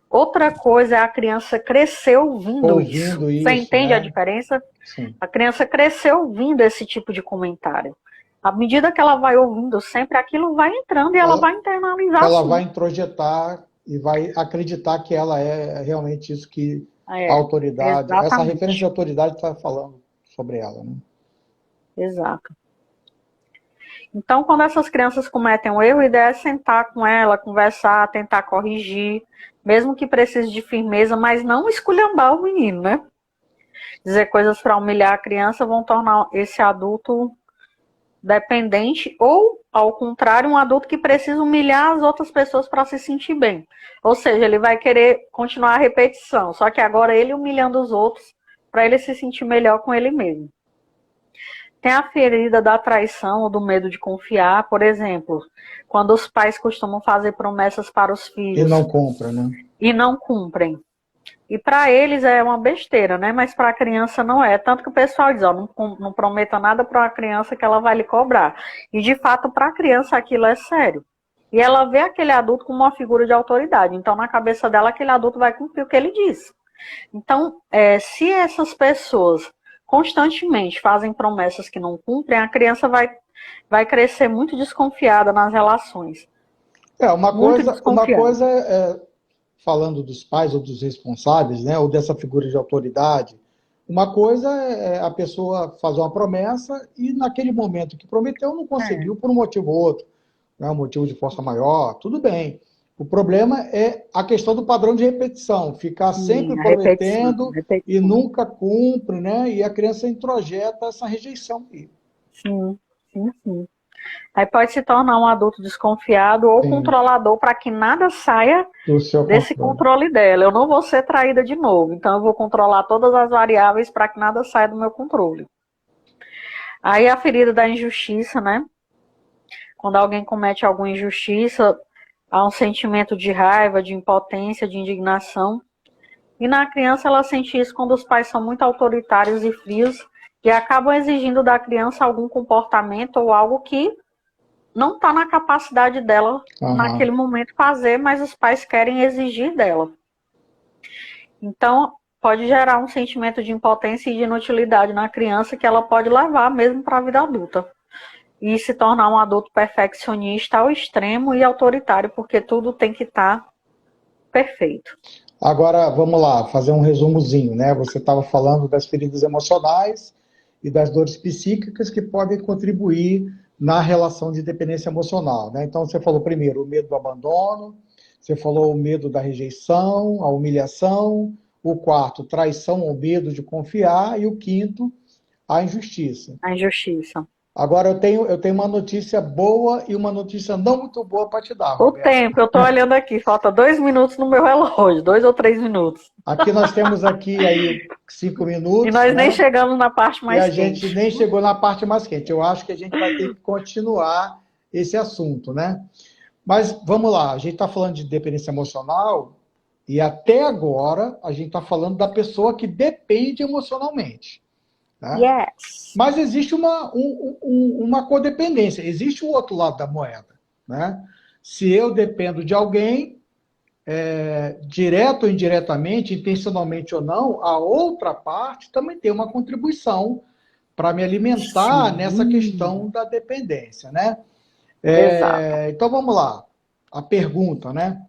Outra coisa é a criança crescer ouvindo isso. Você entende, né? A diferença? Sim. A criança cresceu ouvindo esse tipo de comentário. À medida que ela vai ouvindo sempre, aquilo vai entrando e ela vai internalizar. Ela vai introjetar e vai acreditar que ela é realmente isso que a autoridade, exatamente. Essa referência de autoridade está falando sobre ela, né? Exato. Então, quando essas crianças cometem um erro, a ideia é sentar com ela, conversar, tentar corrigir, mesmo que precise de firmeza, mas não esculhambar o menino, né? Dizer coisas para humilhar a criança vão tornar esse adulto dependente ou, ao contrário, um adulto que precisa humilhar as outras pessoas para se sentir bem. Ou seja, ele vai querer continuar a repetição, só que agora ele humilhando os outros para ele se sentir melhor com ele mesmo. Tem a ferida da traição ou do medo de confiar, por exemplo, quando os pais costumam fazer promessas para os filhos. E não compram, né? E não cumprem. E para eles é uma besteira, né? Mas para a criança não é. Tanto que o pessoal diz, não prometa nada para uma criança que ela vai lhe cobrar. E de fato, para a criança aquilo é sério. E ela vê aquele adulto como uma figura de autoridade. Então, na cabeça dela, aquele adulto vai cumprir o que ele diz. Então, se essas pessoas constantemente fazem promessas que não cumprem, a criança vai crescer muito desconfiada nas relações. Uma coisa é, falando dos pais ou dos responsáveis, né, ou dessa figura de autoridade, uma coisa é a pessoa fazer uma promessa e naquele momento que prometeu não conseguiu por um motivo ou outro, né, um motivo de força maior, tudo bem. O problema é a questão do padrão de repetição, ficar sempre A repetição, prometendo e repetição. nunca cumpre, né? E a criança introjeta essa rejeição aí. Sim, sim, sim. Aí pode se tornar um adulto desconfiado ou Sim, controlador para que nada saia do seu desse controle. controle dela. Eu não vou ser traída de novo, então eu vou controlar todas as variáveis para que nada saia do meu controle. Aí a ferida da injustiça, né? Quando alguém comete alguma injustiça, há um sentimento de raiva, de impotência, de indignação. E na criança ela sente isso quando os pais são muito autoritários e frios e acabam exigindo da criança algum comportamento ou algo que não está na capacidade dela naquele momento fazer, mas os pais querem exigir dela. Então, pode gerar um sentimento de impotência e de inutilidade na criança que ela pode levar mesmo para a vida adulta. E se tornar um adulto perfeccionista ao extremo e autoritário, porque tudo tem que estar perfeito. Agora, vamos lá, fazer um resumozinho, né? Você estava falando das feridas emocionais e das dores psíquicas que podem contribuir na relação de dependência emocional, né? Então, você falou primeiro o medo do abandono, você falou o medo da rejeição, a humilhação, o quarto, traição ou medo de confiar, e o quinto, a injustiça. A injustiça. Agora, eu tenho uma notícia boa e uma notícia não muito boa para te dar, O Roberto. tempo, eu estou olhando aqui, falta 2 minutos no meu relógio, 2 ou 3 minutos. Aqui nós temos aqui aí 5 minutos. E nós nem né? chegamos na parte mais quente. E a gente nem chegou na parte mais quente. Eu acho que a gente vai ter que continuar esse assunto, né? Mas vamos lá, a gente está falando de dependência emocional e até agora a gente está falando da pessoa que depende emocionalmente. Né? Yes. Mas existe uma codependência, existe o outro lado da moeda. Né? Se eu dependo de alguém, direto ou indiretamente, intencionalmente ou não, a outra parte também tem uma contribuição para me alimentar nessa questão da dependência. Né? Então vamos lá, a pergunta, né?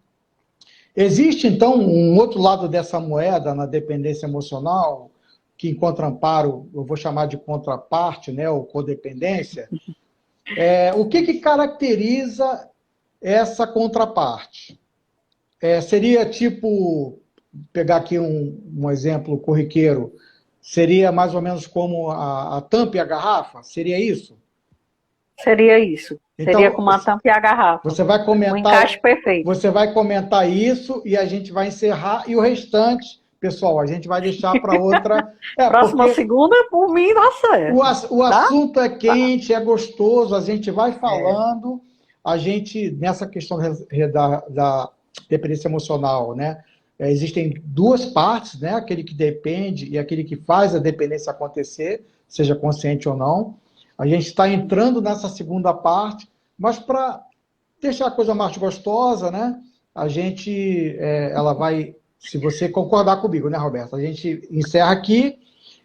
Existe então um outro lado dessa moeda na dependência emocional que encontra amparo, eu vou chamar de contraparte, né, ou codependência. O que caracteriza essa contraparte? Seria tipo, pegar aqui um exemplo corriqueiro, seria mais ou menos como a tampa e a garrafa? Seria isso? Seria isso. Então, seria como a tampa e a garrafa. Você vai comentar, um encaixe perfeito. Você vai comentar isso e a gente vai encerrar, e o restante, pessoal, a gente vai deixar para outra. Próxima segunda, por mim, dá certo. O assunto é quente, é gostoso, a gente vai falando, a gente, nessa questão da dependência emocional, né? Existem duas partes, né? Aquele que depende e aquele que faz a dependência acontecer, seja consciente ou não. A gente está entrando nessa segunda parte, mas para deixar a coisa mais gostosa, né? A gente, ela vai, se você concordar comigo, né, Roberto? A gente encerra aqui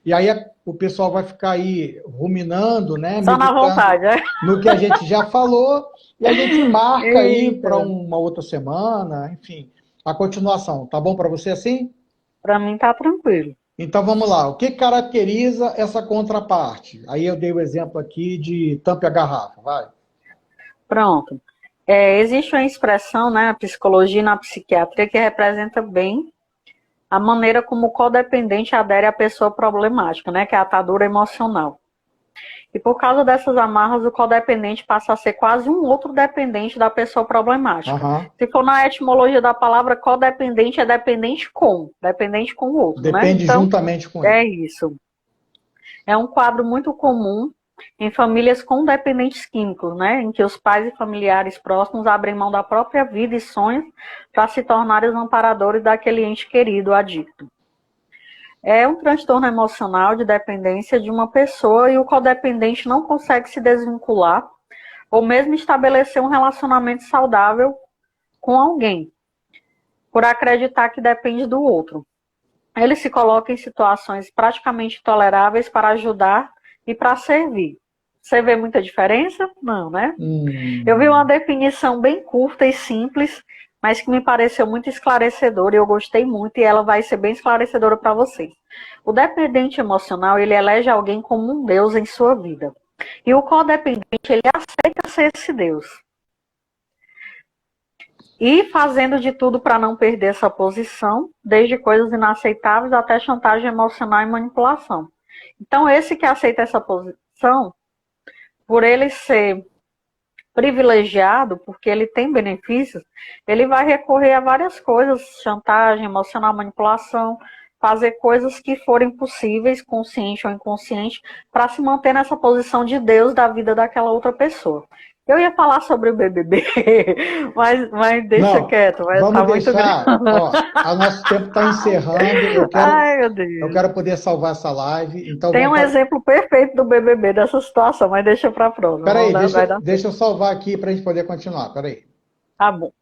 e aí o pessoal vai ficar aí ruminando, né? Só na vontade, né? No que a gente já falou e a gente marca aí para uma outra semana, enfim, a continuação. Tá bom para você assim? Para mim tá tranquilo. Então vamos lá, o que caracteriza essa contraparte? Aí eu dei o exemplo aqui de tampa e a garrafa, vai. Pronto. Existe uma expressão, né, na psicologia e na psiquiatria que representa bem a maneira como o codependente adere à pessoa problemática, né, que é a atadura emocional. E por causa dessas amarras, o codependente passa a ser quase um outro dependente da pessoa problemática. Uhum. Se for na etimologia da palavra, codependente é dependente com o outro. Depende, né? Então, juntamente com ele. É isso. É um quadro muito comum em famílias com dependentes químicos, né? Em que os pais e familiares próximos abrem mão da própria vida e sonhos para se tornarem os amparadores daquele ente querido, adicto. É um transtorno emocional de dependência de uma pessoa e o codependente não consegue se desvincular ou mesmo estabelecer um relacionamento saudável com alguém, por acreditar que depende do outro. Ele se coloca em situações praticamente intoleráveis para ajudar e para servir. Você vê muita diferença? Não, né? Eu vi uma definição bem curta e simples, mas que me pareceu muito esclarecedora e eu gostei muito, e ela vai ser bem esclarecedora para vocês. O dependente emocional, ele elege alguém como um Deus em sua vida. E o codependente, ele aceita ser esse Deus. E fazendo de tudo para não perder essa posição, desde coisas inaceitáveis até chantagem emocional e manipulação. Então, esse que aceita essa posição, por ele ser privilegiado, porque ele tem benefícios, ele vai recorrer a várias coisas, chantagem emocional, manipulação, fazer coisas que forem possíveis, consciente ou inconsciente, para se manter nessa posição de Deus da vida daquela outra pessoa. Eu ia falar sobre o BBB, mas deixa Não, quieto, vai vamos estar muito deixar. grande. Ó, o nosso tempo está encerrando. Ai, meu Eu Deus. quero poder salvar essa live. Então Tem vamos um exemplo perfeito do BBB dessa situação, mas deixa para a próxima. Peraí, Vai dar. deixa eu salvar aqui para a gente poder continuar. Peraí. Tá bom.